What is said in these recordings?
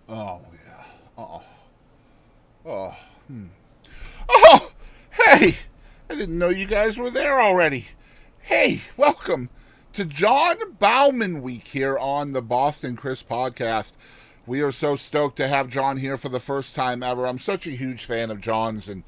Oh, yeah. Oh. Oh. Oh! Hey! I didn't know you guys were there already. Hey, welcome to John Baumann Week here on the Boston Chris podcast. We are so stoked to have John here for the first time ever. I'm such a huge fan of John's, and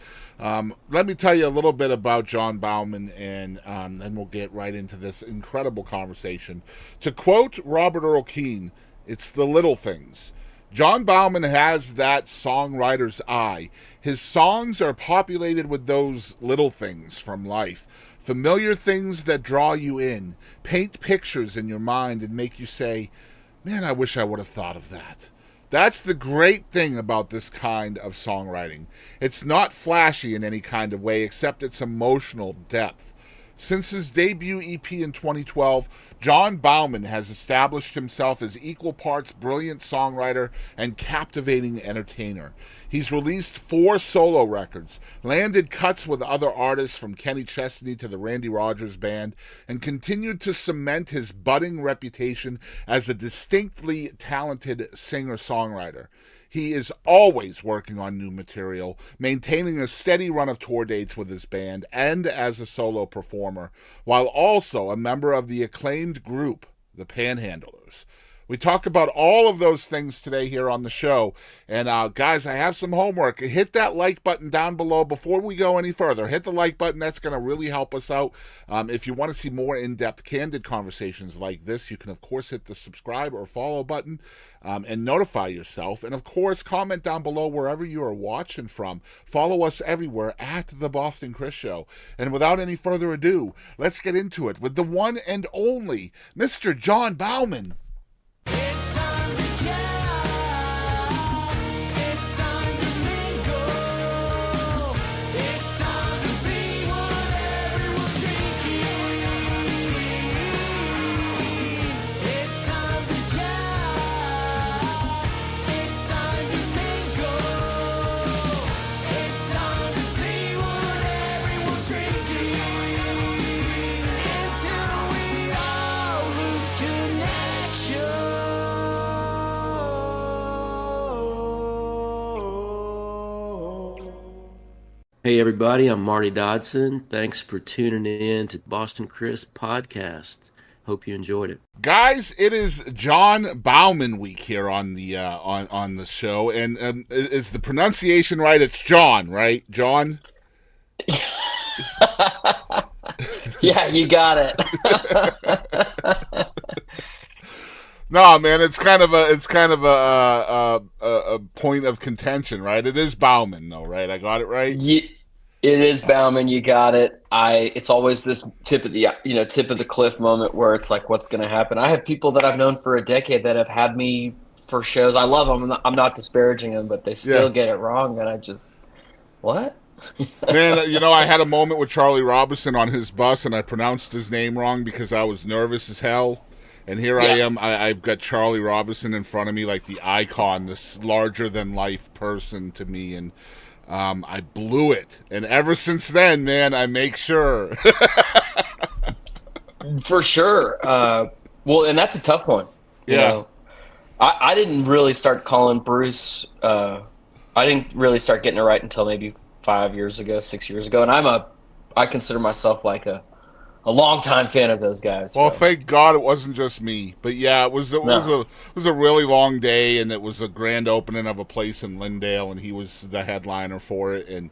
let me tell you a little bit about John Baumann, and then we'll get right into this incredible conversation. To quote Robert Earl Keen, it's the little things. John Baumann has that songwriter's eye. His songs are populated with those little things from life. Familiar things that draw you in, paint pictures in your mind and make you say, man, I wish I would have thought of that. That's the great thing about this kind of songwriting. It's not flashy in any kind of way, except its emotional depth. Since his debut EP in 2012, John Baumann has established himself as equal parts brilliant songwriter and captivating entertainer. He's released 4 solo records, landed cuts with other artists from Kenny Chesney to the Randy Rogers Band, and continued to cement his budding reputation as a distinctly talented singer-songwriter. He is always working on new material, maintaining a steady run of tour dates with his band and as a solo performer, while also a member of the acclaimed group, the Panhandlers. We talk about all of those things today here on the show. And guys, I have some homework. Hit that like button down below before we go any further. Hit the like button. That's going to really help us out. If you want to see more in-depth, candid conversations like this, you can, of course, hit the subscribe or follow button and notify yourself. And, of course, comment down below wherever you are watching from. Follow us everywhere at The Boston Chris Show. And without any further ado, let's get into it with the one and only Mr. John Baumann. It's time to jam. It's time to mingle. It's time to see what everyone's drinking. It's time to jam. It's time to mingle. It's time to see what everyone's drinking. Until we all lose connection. Hey everybody, I'm Marty Dodson. Thanks for tuning in to Boston Chris podcast. Hope you enjoyed it. Guys, it is John Baumann Week here on the on the show, and is the pronunciation right? It's John, right? John. Yeah, you got it. No, man, it's kind of a point of contention, right? It is Baumann, though, right? I got it right. It is Bauman. You got it. It's always this tip of the cliff moment where it's like, what's going to happen? I have people that I've known for a decade that have had me for shows. I love them. I'm not disparaging them, but they still get it wrong, and I just what? Man, I had a moment with Charlie Robinson on his bus, and I pronounced his name wrong because I was nervous as hell. And here I am. I've got Charlie Robinson in front of me, like the icon, this larger-than-life person to me, and I blew it. And ever since then, man, I make sure. For sure. Well, and that's a tough one. You know. I didn't really start calling Bruce. I didn't really start getting it right until maybe 5 years ago, 6 years ago. And I consider myself like a longtime fan of those guys. Well, thank God it wasn't just me. But yeah, it was a really long day, and it was a grand opening of a place in Lindale, and he was the headliner for it, and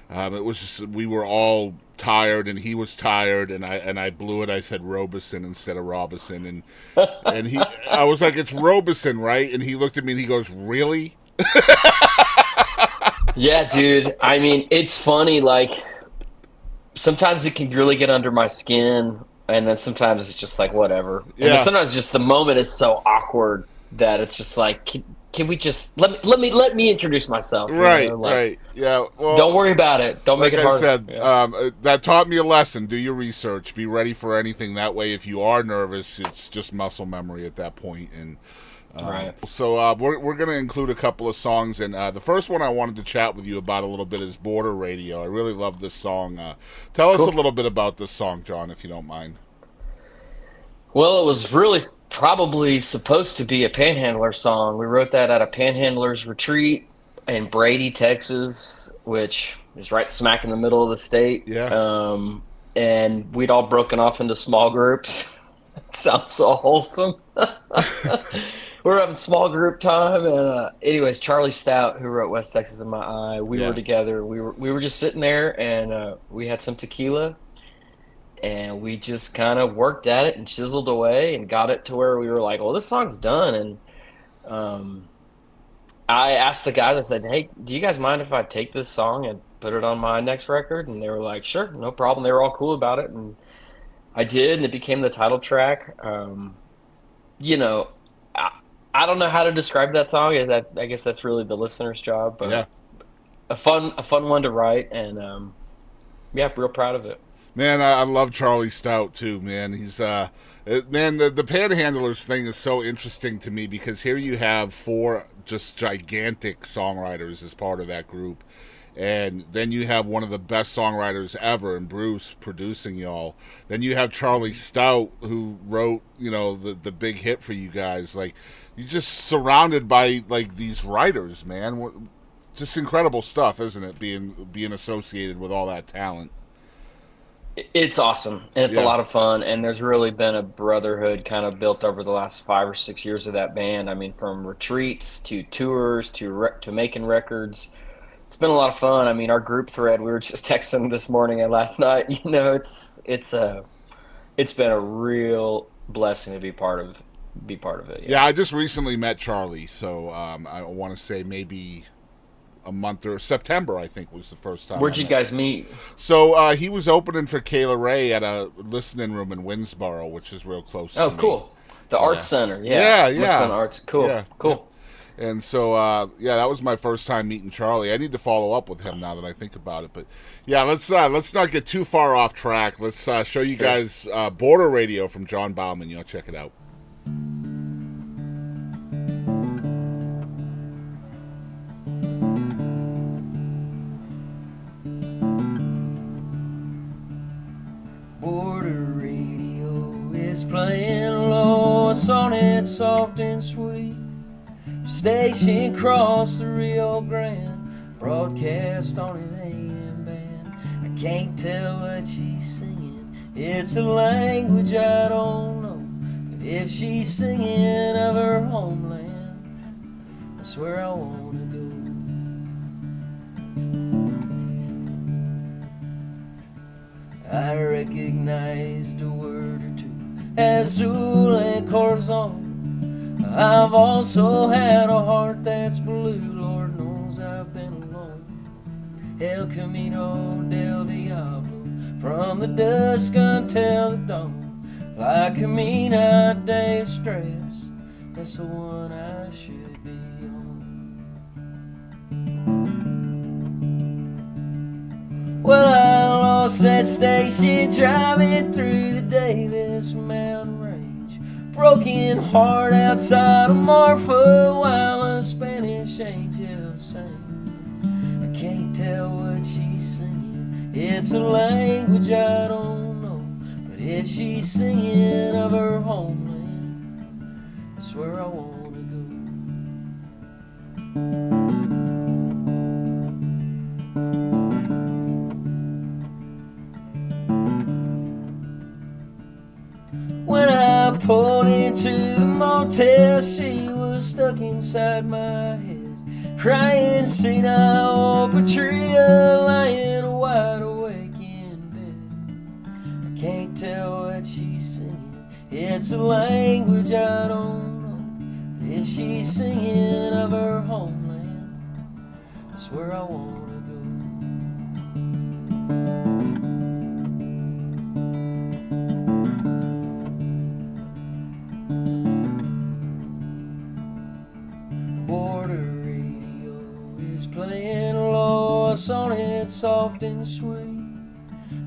it was just, we were all tired, and he was tired, and I blew it. I said Robeson instead of Robinson, and I was like, it's Robeson, right? And he looked at me and he goes, really? Yeah, dude. I mean, it's funny, like, sometimes it can really get under my skin, and then sometimes it's just like whatever. And then sometimes just the moment is so awkward that it's just like, can we just let me introduce myself? Right, right. Yeah. Well, don't worry about it. Don't make it hard. Like I said, that taught me a lesson. Do your research. Be ready for anything. That way, if you are nervous, it's just muscle memory at that point. And right. So we're going to include a couple of songs, and the first one I wanted to chat with you about a little bit is Border Radio. I really love this song. Tell us a little bit about this song, John, if you don't mind. Well, it was really probably supposed to be a Panhandler song. We wrote that at a Panhandlers retreat in Brady, Texas, which is right smack in the middle of the state. Yeah. And we'd all broken off into small groups. Sounds so wholesome. We were having small group time, and anyways, Charlie Stout, who wrote West Texas in My Eye, we Yeah. were together. We were just sitting there, and we had some tequila, and we just kind of worked at it and chiseled away and got it to where we were like, well, this song's done. And I asked the guys, I said, hey, do you guys mind if I take this song and put it on my next record? And they were like, sure, no problem. They were all cool about it, and I did, and it became the title track. You know, I don't know how to describe that song. I guess that's really the listener's job, but Yeah. a fun one to write, and yeah, real proud of it. Man, I love Charlie Stout too, man. He's man, the Panhandlers thing is so interesting to me because here you have 4 just gigantic songwriters as part of that group. And then you have one of the best songwriters ever in Bruce producing y'all. Then you have Charlie Stout who wrote, you know, the big hit for you guys. Like, you're just surrounded by like these writers, man. Just incredible stuff, isn't it? Being associated with all that talent. It's awesome, and it's a Yeah. lot of fun, and there's really been a brotherhood kind of built over the last 5 or 6 years of that band. I mean, from retreats to tours to making records. It's been a lot of fun. I mean, our group thread, we were just texting this morning and last night. You know, it's been a real blessing to be part of it. Yeah, I just recently met Charlie, so I want to say maybe a month or September, I think, was the first time. Where'd I you met guys him. meet? So he was opening for Kayla Ray at a listening room in Winsboro, which is real close to Oh, me. cool. The Arts Center. Yeah. Yeah, Must have yeah. been Arts. Cool. Yeah. Cool. And so, yeah, that was my first time meeting Charlie. I need to follow up with him now that I think about it. But yeah, let's not get too far off track. Let's show you guys Border Radio from John Baumann. You know, check it out. Border radio is playing low, a sonnet soft and sweet. Station across the Rio Grande, broadcast on an AM band. I can't tell what she's singing, it's a language I don't know. But if she's singing of her homeland, I swear I wanna go. I recognized a word or two, Azul and Corazon. I've also had a heart that's blue, Lord knows I've been alone. El Camino del Diablo, from the dusk until the dawn. La Camina de Stress, that's the one I should be on. Well, I lost that station driving through the Davis Mountain Range. Broken heart outside of Marfa while a Spanish angel sang. I can't tell what she's singing, it's a language I don't know. But if she's singing of her homeland, that's where I wanna go. When I pulled into the motel, she was stuck inside my head, crying senile Patria, lying wide awake in bed. I can't tell what she's singing, it's a language I don't know. But if she's singing of her homeland, that's where I wanna go. Border radio is playing low, a sonnet soft and sweet.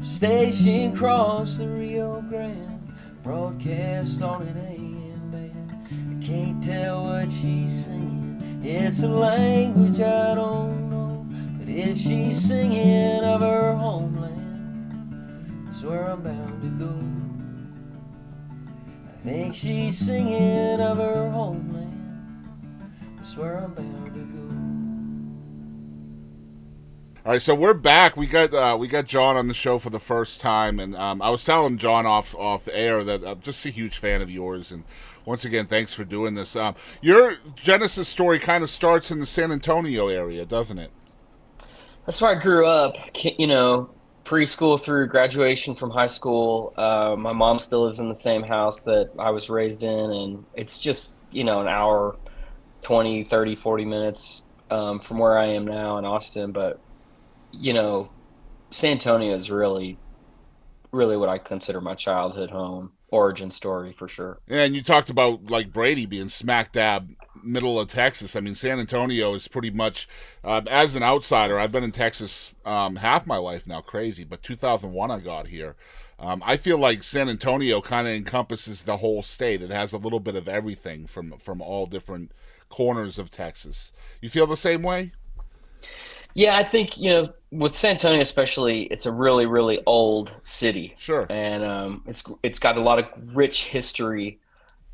Station across the Rio Grande, broadcast on an AM band. I can't tell what she's singing, it's a language I don't know. But if she's singing of her homeland, that's where I'm bound to go. think she's singing of her homeland. That's where I'm bound to go. All right, so we're back. We got John on the show for the first time, and I was telling John off the air that I'm just a huge fan of yours, and once again, thanks for doing this. Your Genesis story kind of starts in the San Antonio area, doesn't it? That's where I grew up. Preschool through graduation from high school. My mom still lives in the same house that I was raised in, and it's just an hour, 20, 30, 40 minutes from where I am now in Austin, but San Antonio is really, really what I consider my childhood home, origin story for sure. Yeah, and you talked about like Brady being smack dab middle of Texas. I mean, San Antonio is pretty much, as an outsider, I've been in Texas half my life now, crazy, but 2001 I got here. I feel like San Antonio kind of encompasses the whole state. It has a little bit of everything from all different corners of Texas. You feel the same way? Yeah, I think, with San Antonio especially, it's a really, really old city. Sure. And it's got a lot of rich history.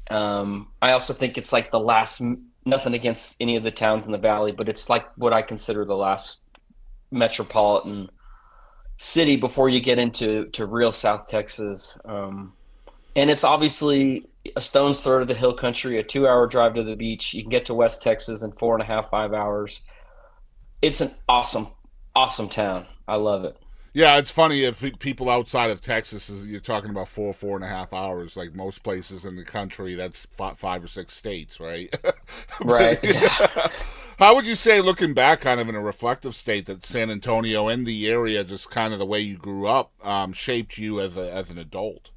I also think it's like the last, nothing against any of the towns in the valley, but it's like what I consider the last metropolitan city before you get into real South Texas. And it's obviously a stone's throw to the hill country, a 2-hour drive to the beach. You can get to West Texas in 4.5, 5 hours. It's an awesome, awesome town. I love it. Yeah, it's funny if people outside of Texas, you're talking about 4.5 hours. Like most places in the country, that's 5 or 6 states, right? Right. Yeah. How would you say, looking back, kind of in a reflective state, that San Antonio and the area, just kind of the way you grew up, shaped you as an adult?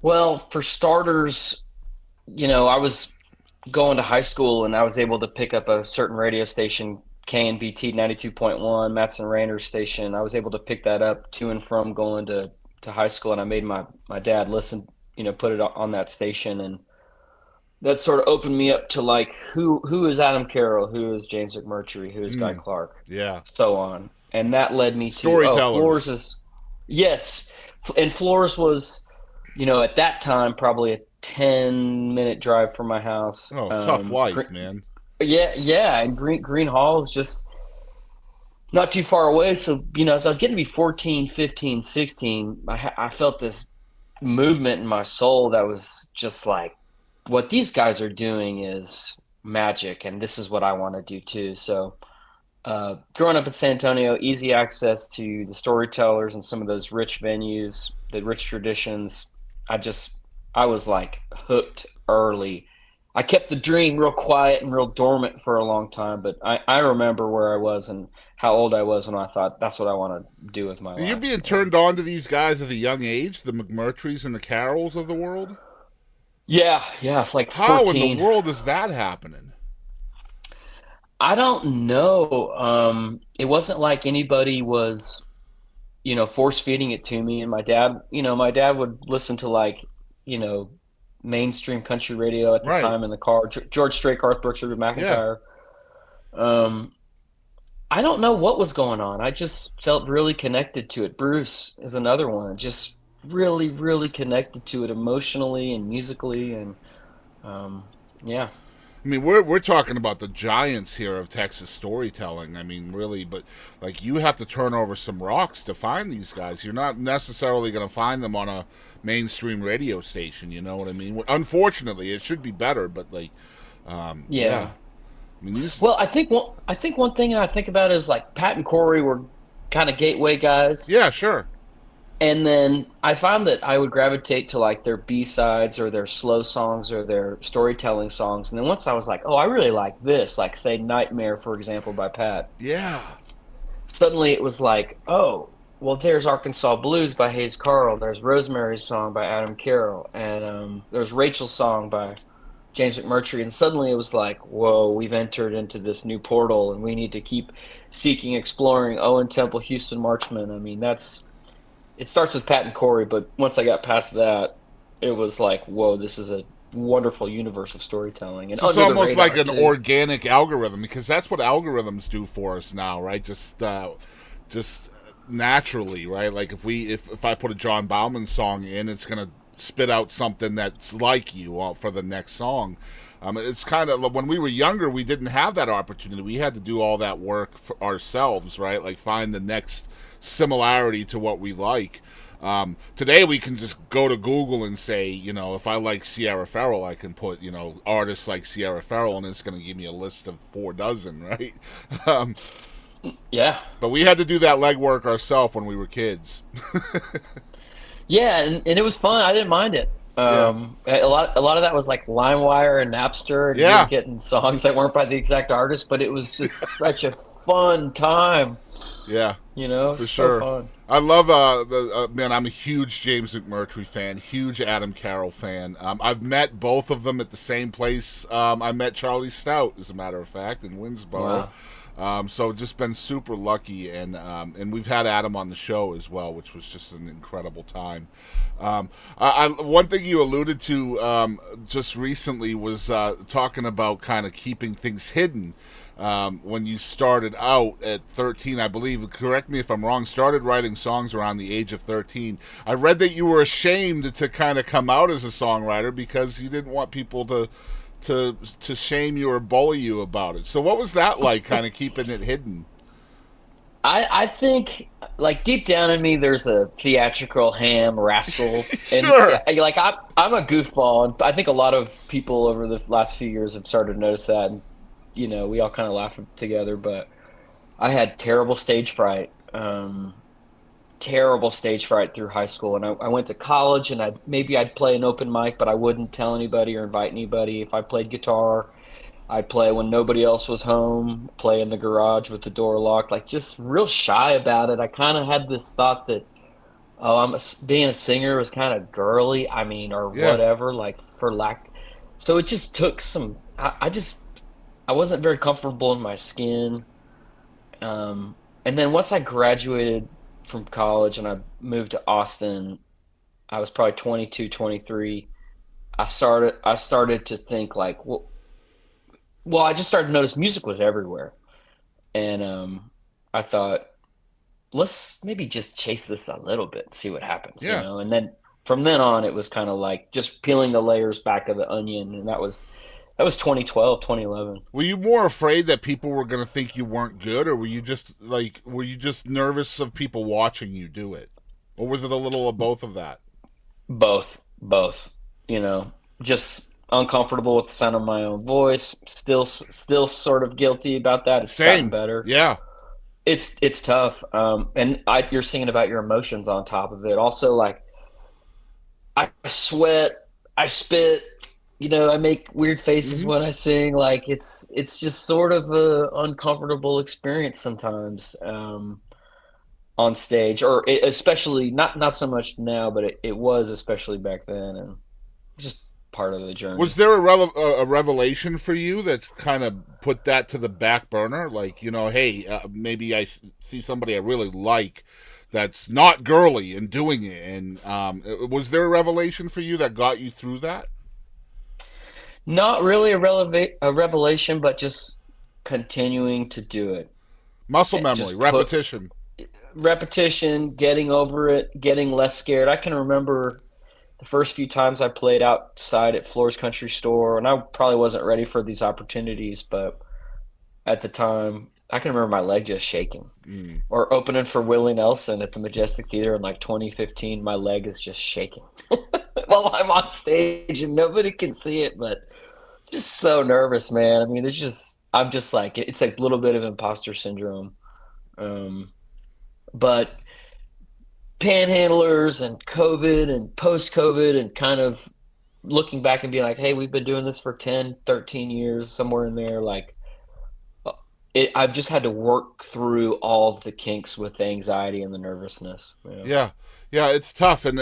Well, for starters, I was going to high school and I was able to pick up a certain radio station, KNBT 92.1, Matson Rainer's station. I was able to pick that up to and from going to high school, and I made my dad listen, put it on that station, and that sort of opened me up to like who is Adam Carroll, who is James McMurtry, who is Guy Clark, yeah, so on, and that led me to storytellers. Flores is, yes, and Flores was, at that time probably a 10-minute drive from my house. Oh, tough life, man. Yeah, and Green Hall is just not too far away. So, as I was getting to be 14, 15, 16, I felt this movement in my soul that was just like, what these guys are doing is magic, and this is what I want to do too. So, growing up in San Antonio, easy access to the storytellers and some of those rich venues, the rich traditions. I was like hooked early. I kept the dream real quiet and real dormant for a long time, but I remember where I was and how old I was when I thought that's what I want to do with my life. You're being turned on to these guys at a young age, the McMurtrys and the Carrolls of the world? Yeah, like 14. How in the world is that happening? I don't know. It wasn't like anybody was, force feeding it to me. And my dad would listen to like, mainstream country radio at the time in the car. George Strait, Garth Brooks, Reba McEntire. Yeah. I don't know what was going on. I just felt really connected to it. Bruce is another one. Just really, really connected to it emotionally and musically, and yeah. I mean, we're talking about the giants here of Texas storytelling. I mean, really, but like you have to turn over some rocks to find these guys. You're not necessarily going to find them on a mainstream radio station. You know what I mean? Unfortunately, it should be better, but like, yeah. I mean, well, I think one thing I think about is like Pat and Corey were kind of gateway guys. Yeah, sure. And then I found that I would gravitate to like their B-sides or their slow songs or their storytelling songs. And then once I was like, oh, I really like this, like say Nightmare, for example, by Pat. Yeah. Suddenly it was like, oh, well, there's Arkansas Blues by Hayes Carll. There's Rosemary's Song by Adam Carroll. And there's Rachel's Song by James McMurtry. And suddenly it was like, whoa, we've entered into this new portal and we need to keep seeking, exploring Owen Temple, Houston Marchman. I mean, it starts with Pat and Corey, but once I got past that, it was like, whoa, this is a wonderful universe of storytelling. And it's almost like an organic algorithm, because that's what algorithms do for us now, right? Just naturally, right? Like if I put a John Baumann song in, it's gonna spit out something that's like you for the next song. It's kind of, when we were younger, we didn't have that opportunity. We had to do all that work for ourselves, right? Like find the next similarity to what we like. Today we can just go to Google and say, if I like Sierra Ferrell, I can put, artists like Sierra Ferrell, and it's going to give me a list of 4 dozen, right? Yeah. But we had to do that legwork ourselves when we were kids. Yeah, and it was fun. I didn't mind it. A lot of that was like LimeWire and Napster, and you were getting songs that weren't by the exact artist, but it was just such a fun time. Yeah, for sure. Fun. I love man. I'm a huge James McMurtry fan, huge Adam Carroll fan. I've met both of them at the same place. I met Charlie Stout, as a matter of fact, in Winsboro. Wow. So just been super lucky, and we've had Adam on the show as well, which was just an incredible time. One thing you alluded to just recently was talking about kind of keeping things hidden. When you started out at 13, I believe, correct me if I'm wrong, started writing songs around the age of 13. I read that you were ashamed to kind of come out as a songwriter because you didn't want people to shame you or bully you about it. So what was that like, kind of keeping it hidden? I think, like, deep down in me, there's a theatrical ham rascal. Sure. And, like, I'm a goofball, and I think a lot of people over the last few years have started to notice that. And, we all kind of laugh together, but I had terrible stage fright. Terrible stage fright through high school, and I went to college, and I'd play an open mic, but I wouldn't tell anybody or invite anybody. If I played guitar, I'd play when nobody else was home, play in the garage with the door locked, like just real shy about it. I kind of had this thought that, being a singer was kind of girly, whatever, like for lack. So it just took some, I wasn't very comfortable in my skin. And then once I graduated from college and I moved to Austin, I was probably 22, 23. I started to think like, well, I just started to notice music was everywhere. And I thought, let's maybe just chase this a little bit and see what happens, And then from then on, it was kind of like just peeling the layers back of the onion. And that was 2012, 2011. Were you more afraid that people were going to think you weren't good, or were you just nervous of people watching you do it? Or was it a little of both of that? Both, just uncomfortable with the sound of my own voice. Still sort of guilty about that. It's gotten better. Yeah. It's tough. And you're singing about your emotions on top of it. Also, like, I sweat, I spit, I make weird faces when I sing. Like, it's just sort of a uncomfortable experience sometimes on stage, or especially not so much now, but it was especially back then, and just part of the journey. Was there a revelation for you that kind of put that to the back burner? Like, hey, maybe I see somebody I really like that's not girly and doing it. And was there a revelation for you that got you through that? Not really a revelation, but just continuing to do it. Muscle memory, repetition, getting over it, getting less scared. I can remember the first few times I played outside at Floor's Country Store, and I probably wasn't ready for these opportunities, but at the time, I can remember my leg just shaking. Or opening for Willie Nelson at the Majestic Theater in like 2015, my leg is just shaking while I'm on stage, and nobody can see it, but just so nervous, man. I mean, I'm just like, it's like a little bit of imposter syndrome. But Panhandlers and COVID and post-COVID and kind of looking back and being like, hey, we've been doing this for 10, 13 years, somewhere in there. Like, I've just had to work through all of the kinks with the anxiety and the nervousness. Yeah, it's tough. And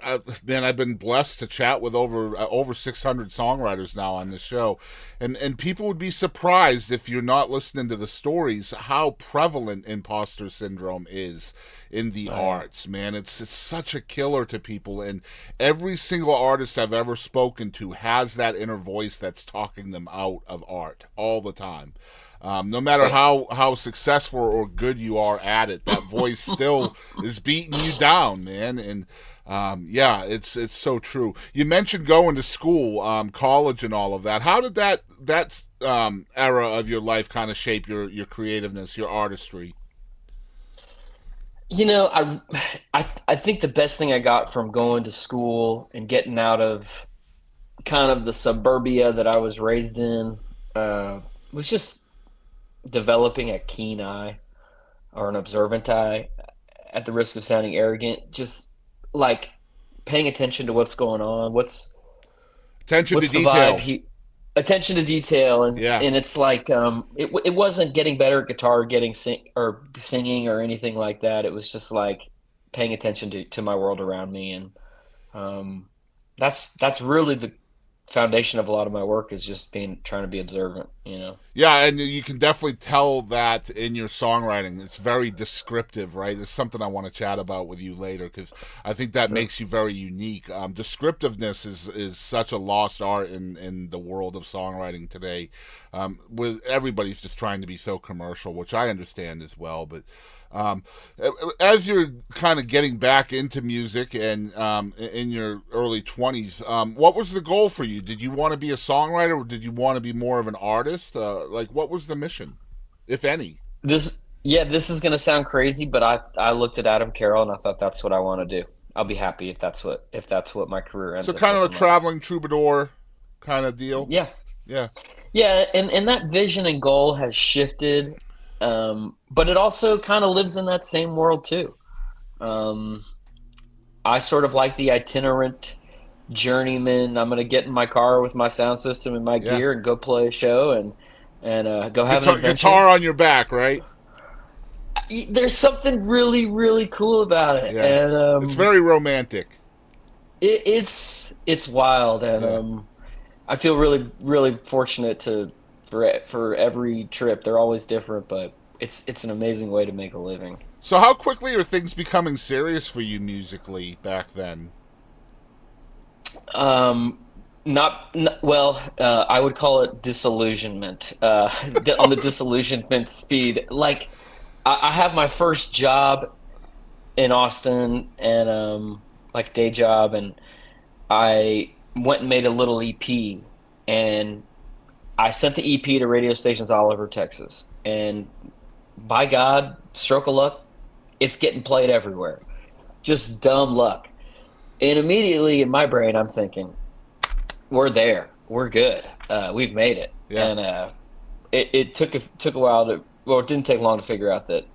I've been blessed to chat with over 600 songwriters now on this show, and people would be surprised if you're not listening to the stories how prevalent imposter syndrome is in the arts. Man, it's such a killer to people, and every single artist I've ever spoken to has that inner voice that's talking them out of art all the time. No matter how successful or good you are at it, that voice still is beating you down, man. And Yeah, it's so true. You mentioned going to school, college, and all of that. How did that era of your life kind of shape your creativeness, your artistry? You know, I think the best thing I got from going to school and getting out of kind of the suburbia that I was raised in uh, was just developing a keen eye or an observant eye. At the risk of sounding arrogant, just like paying attention to what's going on, Attention to what's the vibe detail. he attention to detail, Yeah. and it's like it wasn't getting better at guitar, getting singing or anything like that. It was just like paying attention to my world around me, and um that's really the foundation of a lot of my work is just being trying to be observant, you know. Yeah, and you can definitely tell that in your songwriting. It's very descriptive, right? It's something I want to chat about with you later because I think that Sure. makes you very unique. Descriptiveness is such a lost art in the world of songwriting today. With everybody's just trying to be so commercial, which I understand as well. But um, as you're kind of getting back into music and in your early 20s, what was the goal for you? Did you want to be a songwriter or did you want to be more of an artist? Like, what was the mission, if any? This is gonna sound crazy, but I looked at Adam Carroll and I thought that's what I want to do. I'll be happy if that's what my career So, ends up kind of a looking like. traveling troubadour kind of deal? Yeah. Yeah. Yeah, and that vision and goal has shifted, but it also kind of lives in that same world too. Um, I sort of like the itinerant journeyman. I'm gonna get in my car with my sound system and my Yeah. gear and go play a show and go have an Guitar adventure. on your back, right? There's something really really cool about it, Yeah. and It's very romantic. it's wild, and Yeah. I feel really really fortunate to for every trip. They're always different, but it's an amazing way to make a living. So, how quickly are things becoming serious for you musically back then? Um, well, I would call it disillusionment. On the disillusionment speed, like I have my first job in Austin and like day job, and I went and made a little EP, and I sent the EP to radio stations all over Texas, and by God, stroke of luck, it's getting played everywhere. Just dumb luck. And immediately in my brain, I'm thinking, we're there. We're good. We've made it. Yeah. And it took a while to, well, it didn't take long to figure out that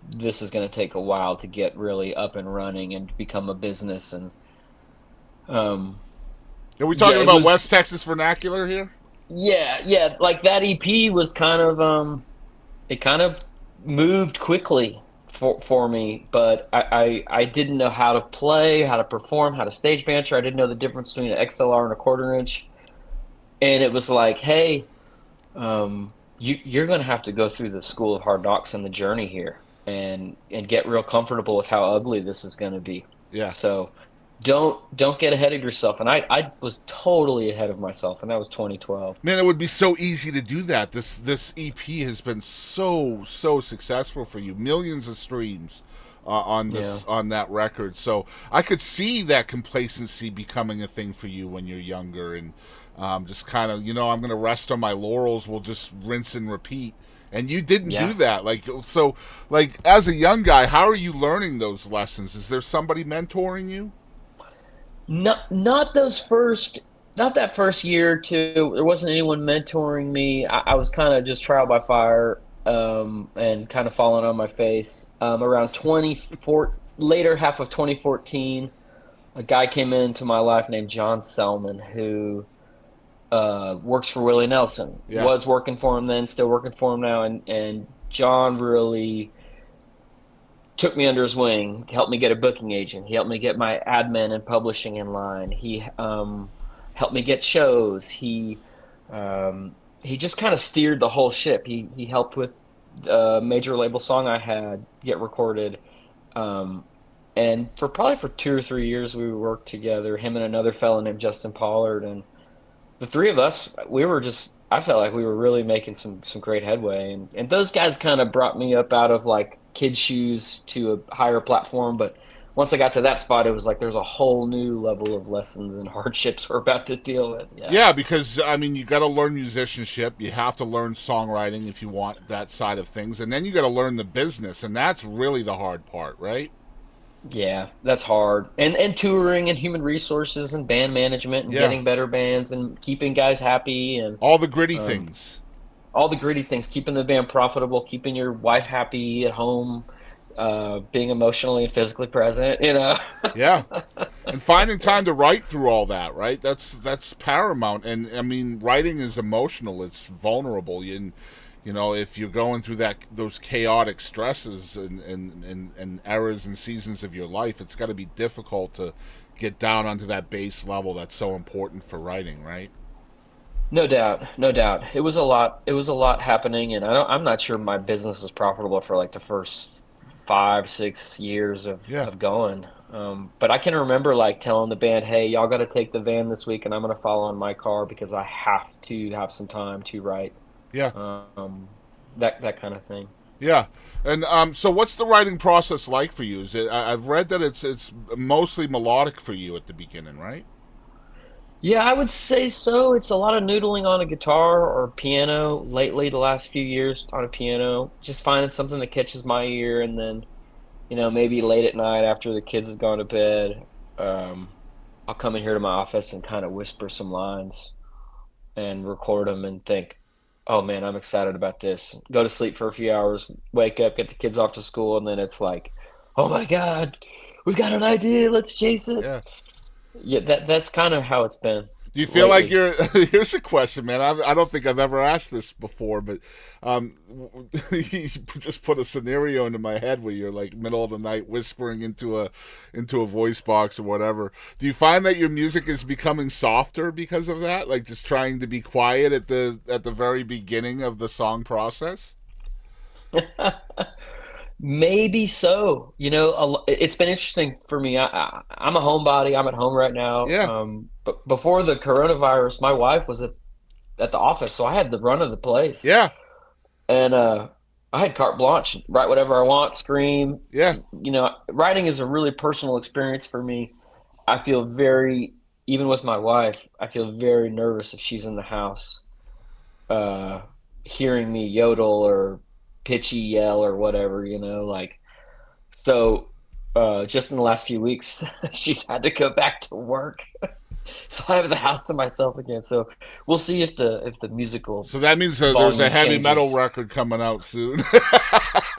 this is going to take a while to get really up and running and become a business. And um, Are we yeah, talking it about West was, Texas Vernacular here? yeah, like that EP was kind of, it kind of moved quickly for me, but I didn't know how to play, how to perform, how to stage banter. I didn't know the difference between an XLR and a quarter inch. And it was like, hey, you're going to have to go through the school of hard knocks and the journey here, and get real comfortable with how ugly this is going to be. Yeah. So don't get ahead of yourself. And I was totally ahead of myself, and that was 2012. Man, it would be so easy to do that. This EP has been so successful for you. Millions of streams Yeah. on that record. So I could see that complacency becoming a thing for you when you're younger, and just kind of, I'm going to rest on my laurels. We'll just rinse and repeat. And you didn't do Yeah. that. Like as a young guy, how are you learning those lessons? Is there somebody mentoring you? Not those first, not that first year or two. There wasn't anyone mentoring me. I was kind of just trial by fire, and kind of falling on my face. Around 24, later half of 2014, a guy came into my life named John Selman who works for Willie Nelson. Yeah. Was working for him then, still working for him now, and John really took me under his wing, helped me get a booking agent. He helped me get my admin and publishing in line. He helped me get shows. He just kind of steered the whole ship. He helped with a major label song I had get recorded. Um, and for probably for 2 or 3 years we worked together, him and another fellow named Justin Pollard, and the three of us, we were just, I felt like we were really making some great headway, and those guys kind of brought me up out of like kid shoes to a higher platform, but once I got to that spot, it was like there's a whole new level of lessons and hardships we're about to deal with. Yeah. Yeah, because I mean, you got to learn musicianship. You have to learn songwriting if you want that side of things, and then you got to learn the business, and that's really the hard part, right? Yeah, that's hard. And touring and human resources and band management and Yeah, getting better bands and keeping guys happy and all the gritty um, things. all the gritty things, keeping the band profitable, keeping your wife happy at home, being emotionally and physically present, you know. Yeah, and finding time to write through all that, right? That's paramount. And I mean, writing is emotional. It's vulnerable. And you know, if you're going through those chaotic stresses and eras and seasons of your life, it's got to be difficult to get down onto that base level that's so important for writing, right? No doubt, no doubt. It was a lot. It was a lot happening, and I'm not sure my business was profitable for like the first 5, 6 years Yeah, of going. But I can remember like telling the band, "Hey, y'all got to take the van this week, and I'm gonna follow in my car because I have to have some time to write." yeah, Um, that kind of thing. yeah. And so, what's the writing process like for you? I've read that it's mostly melodic for you at the beginning, right? Yeah, I would say so. It's a lot of noodling on a guitar or piano lately, the last few years on a piano, just finding something that catches my ear, and then, maybe late at night after the kids have gone to bed, um, I'll come in here to my office and kind of whisper some lines and record them and think, oh man, I'm excited about this. Go to sleep for a few hours, wake up, get the kids off to school, and then it's like, oh my God, we got an idea, let's chase it. Yeah. Yeah, that's kind of how it's been Do you feel like lately. you're? Here's a question, man. I don't think I've ever asked this before, but um, you just put a scenario into my head where you're like middle of the night whispering into a voice box or whatever. Do you find that your music is becoming softer because of that? Like just trying to be quiet at the very beginning of the song process? Maybe so. It's been interesting for me. I'm a homebody. I'm at home right now. Yeah, But before the coronavirus, my wife was at the office, so I had the run of the place, yeah, and I had carte blanche, write whatever I want, scream. yeah. Writing is a really personal experience for me. I feel even with my wife, I feel very nervous if she's in the house, uh, hearing me yodel or pitchy yell or whatever, like so just in the last few weeks she's had to go back to work. So I have the house to myself again. So we'll see if the musical So that means there's a volume heavy metal changes. record coming out soon.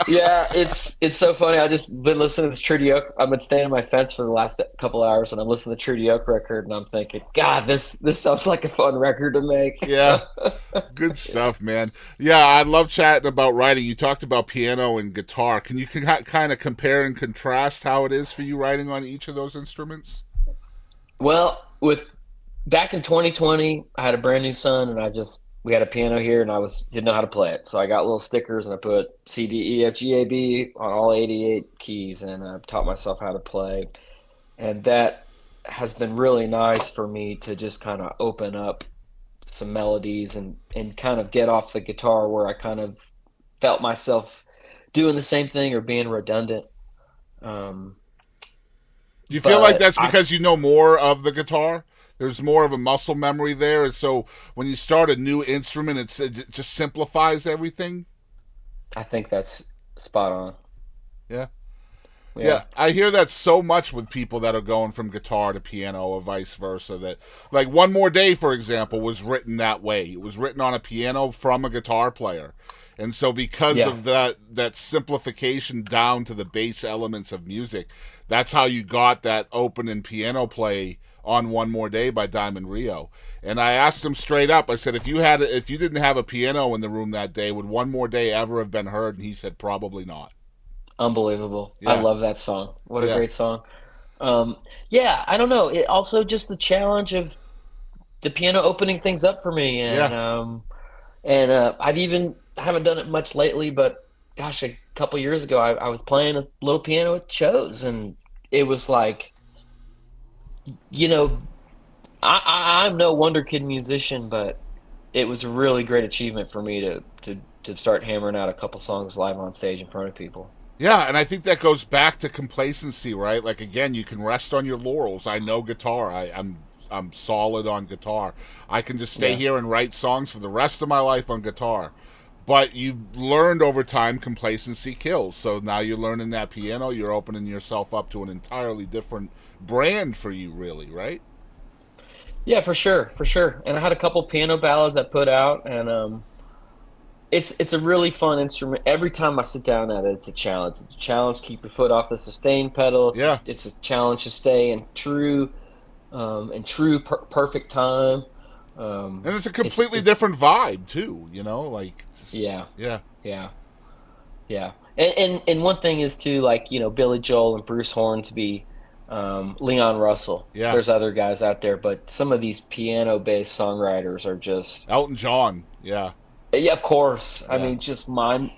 Yeah, it's so funny. I just been listening to this Trudy Oak. I've been staying on my fence for the last couple hours, and I'm listening to the Trudy Oak record, and I'm thinking, God, this sounds like a fun record to make. Yeah. Good stuff, man. Yeah, I love chatting about writing. You talked about piano and guitar. Can you kind of compare and contrast how it is for you writing on each of those instruments? Well, with back in 2020, I had a brand new son, and we had a piano here, and didn't know how to play it. So I got little stickers, and I put C D E F G A B on all 88 keys, and I taught myself how to play. And that has been really nice for me to just kind of open up some melodies and kind of get off the guitar where I kind of felt myself doing the same thing or being redundant. Um, Do you feel like but that's because you know more of the guitar? There's more of a muscle memory there, and so when you start a new instrument, it just simplifies everything. I think that's spot on. Yeah. Yeah, Yeah. I hear that so much with people that are going from guitar to piano or vice versa. That, like, One More Day, for example, was written that way. It was written on a piano from a guitar player. And so because Yeah. of that simplification down to the base elements of music, that's how you got that opening piano play on One More Day by Diamond Rio. And I asked him straight up, I said, if you didn't have a piano in the room that day, would One More Day ever have been heard? And he said probably not. Unbelievable. I Yeah. love that song. What a Yeah. great song. Yeah, I don't know. It also just the challenge of the piano opening things up for me, Yeah. I haven't done it much lately, but gosh, a couple years ago, I was playing a little piano at shows, and it was like, you know, I'm no wonder kid musician, but it was a really great achievement for me to start hammering out a couple songs live on stage in front of people. Yeah, and I think that goes back to complacency, right? Like again, you can rest on your laurels. I know guitar. I'm solid on guitar. I can just stay Yeah. here and write songs for the rest of my life on guitar. But you've learned over time complacency kills. So now you're learning that piano, you're opening yourself up to an entirely different brand for you, really, right? Yeah, for sure, for sure. And I had a couple piano ballads I put out, and it's a really fun instrument. Every time I sit down at it, it's a challenge. It's a challenge to keep your foot off the sustain pedal. Yeah. It's a challenge to stay in true perfect time. And it's a completely It's different vibe too, like just, yeah, yeah. yeah, yeah. And one thing is too, like, Billy Joel and Bruce Hornsby, Leon Russell. Yeah. There's other guys out there, but some of these piano-based songwriters are just, Elton John. Yeah. yeah, of course. I Yeah. mean, just mind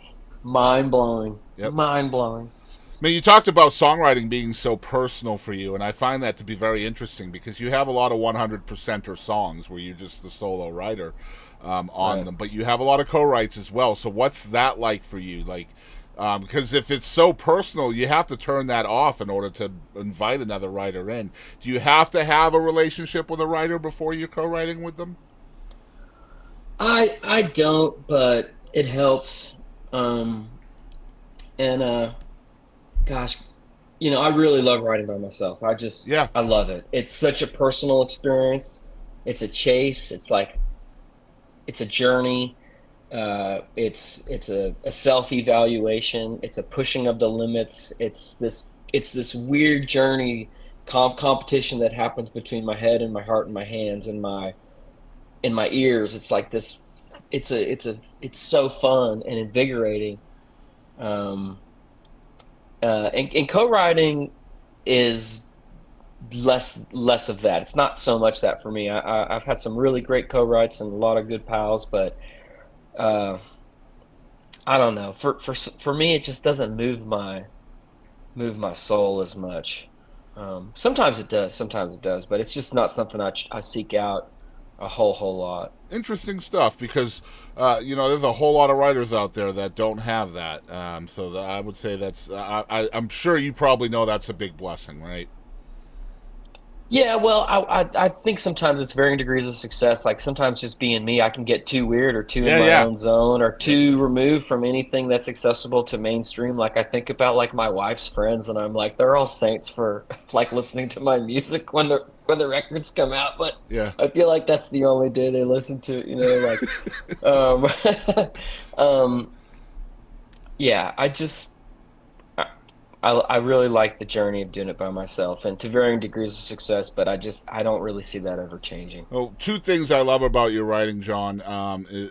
blowing, Yep. mind blowing. I mean, you talked about songwriting being so personal for you, and I find that to be very interesting because you have a lot of 100%er songs where you're just the solo writer on Right. them, but you have a lot of co-writes as well. So what's that like for you? Like, because if it's so personal, you have to turn that off in order to invite another writer in. Do you have to have a relationship with a writer before you're co-writing with them? I don't, but it helps. Um, and gosh, I really love writing by myself. Yeah. I love it. It's such a personal experience. It's a chase. It's a journey. It's a self evaluation. It's a pushing of the limits. It's this weird journey, competition that happens between my head and my heart and my hands and my ears. It's like this. It's so fun and invigorating. Um, and co-writing is less of that. It's not so much that for me. I've had some really great co-writes and a lot of good pals, but uh, I don't know. For me, it just doesn't move my soul as much. Sometimes it does, but it's just not something I seek out a whole lot. Interesting stuff because there's a whole lot of writers out there that don't have that. I would say that's I'm sure you probably know that's a big blessing, right? Yeah, well, I think sometimes it's varying degrees of success. Like sometimes just being me, I can get too weird or too in Yeah, my yeah, own zone or yeah, too removed from anything that's accessible to mainstream. Like I think about like my wife's friends, and I'm like, they're all saints for like listening to my music when the records come out. But yeah. I feel like that's the only day they listen to it. Um, um, yeah, I really like the journey of doing it by myself and to varying degrees of success, but I don't really see that ever changing. Well, two things I love about your writing, John.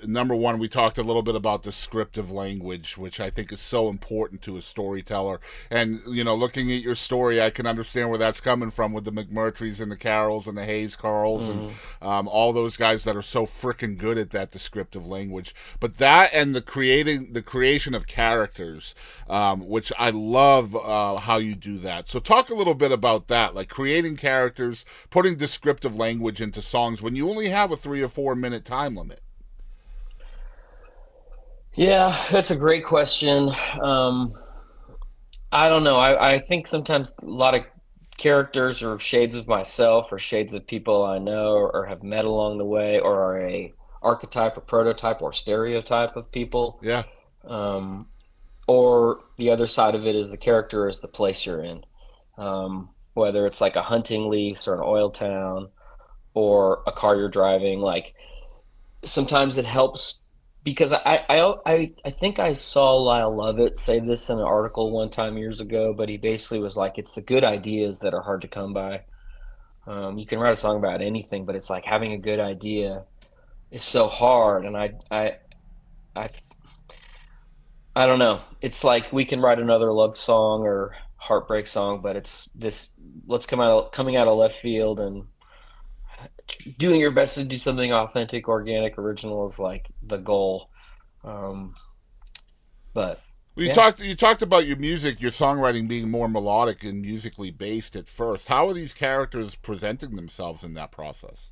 Number one, we talked a little bit about descriptive language, which I think is so important to a storyteller. And, looking at your story, I can understand where that's coming from with the McMurtrys and the Carrolls and the Hayes Carls and Hmm. all those guys that are so freaking good at that descriptive language. But that and the creation of characters, which I love how you do that. So talk a little bit about that, like creating characters, putting descriptive language into songs when you only have a 3 or 4 minute time limit. Yeah, that's a great question. Um, I don't know. I think sometimes a lot of characters are shades of myself or shades of people I know or have met along the way or are a archetype or prototype or stereotype of people. Yeah, Um, or the other side of it is the character is the place you're in. Whether it's like a hunting lease or an oil town or a car you're driving, like sometimes it helps because I think I saw Lyle Lovett say this in an article one time years ago, but he basically was like, it's the good ideas that are hard to come by. You can write a song about anything, but it's like having a good idea is so hard. And I, I don't know. It's like we can write another love song or heartbreak song, but it's this. Let's coming out of left field and doing your best to do something authentic, organic, original is like the goal. Um, but well, yeah, you talked about your music, your songwriting being more melodic and musically based at first. How are these characters presenting themselves in that process?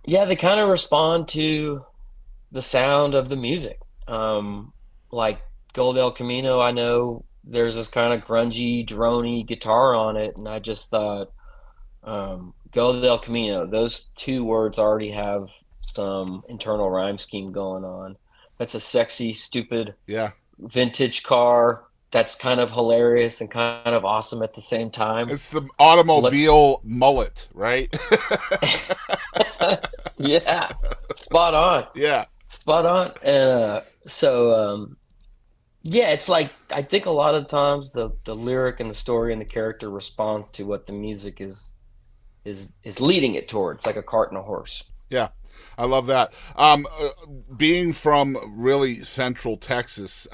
yeah, they kind of respond to the sound of the music. Like Gold El Camino, I know there's this kind of grungy, droney guitar on it, and I just thought, Gold El Camino, those two words already have some internal rhyme scheme going on. That's a sexy, stupid, Yeah. vintage car that's kind of hilarious and kind of awesome at the same time. It's the automobile mullet, right? Yeah, spot on. Yeah. Spot on. And yeah, it's like I think a lot of times the lyric and the story and the character responds to what the music is leading it towards, like a cart and a horse. Yeah, I love that. Being from really central Texas,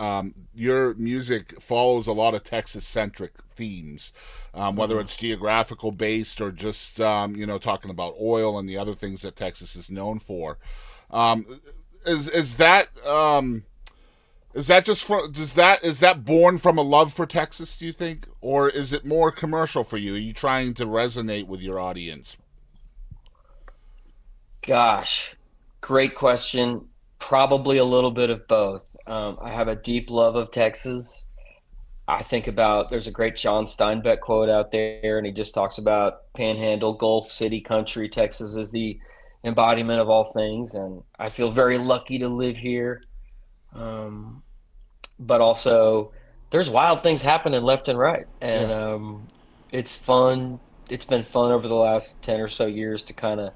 your music follows a lot of Texas-centric themes, whether it's geographical based or just talking about oil and the other things that Texas is known for. Is that just is that born from a love for Texas, do you think, or is it more commercial for you? Are you trying to resonate with your audience? Gosh, great question. Probably a little bit of both. I have a deep love of Texas. I think about, there's a great John Steinbeck quote out there, and he just talks about Panhandle, Gulf City country. Texas is the embodiment of all things, and I feel very lucky to live here. But also, there's wild things happening left and right, and it's fun. It's been fun over the last 10 or so years to kind of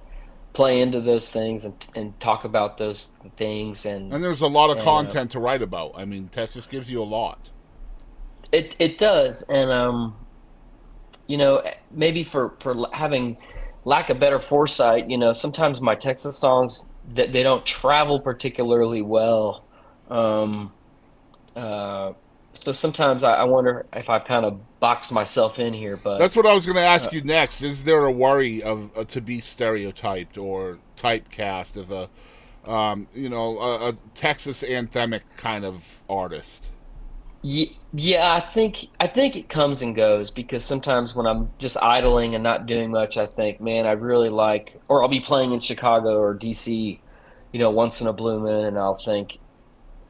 play into those things and talk about those things. And there's a lot of content to write about. I mean, Texas gives you a lot. It does, and maybe for having lack of better foresight, sometimes my Texas songs that they don't travel particularly well. So sometimes I wonder if I've kind of boxed myself in here, but that's what I was going to ask you next. Is there a worry of to be stereotyped or typecast as a Texas anthemic kind of artist? Yeah, I think it comes and goes, because sometimes when I'm just idling and not doing much, I think, man, I really like, or I'll be playing in Chicago or DC, once in a blue moon, and I'll think,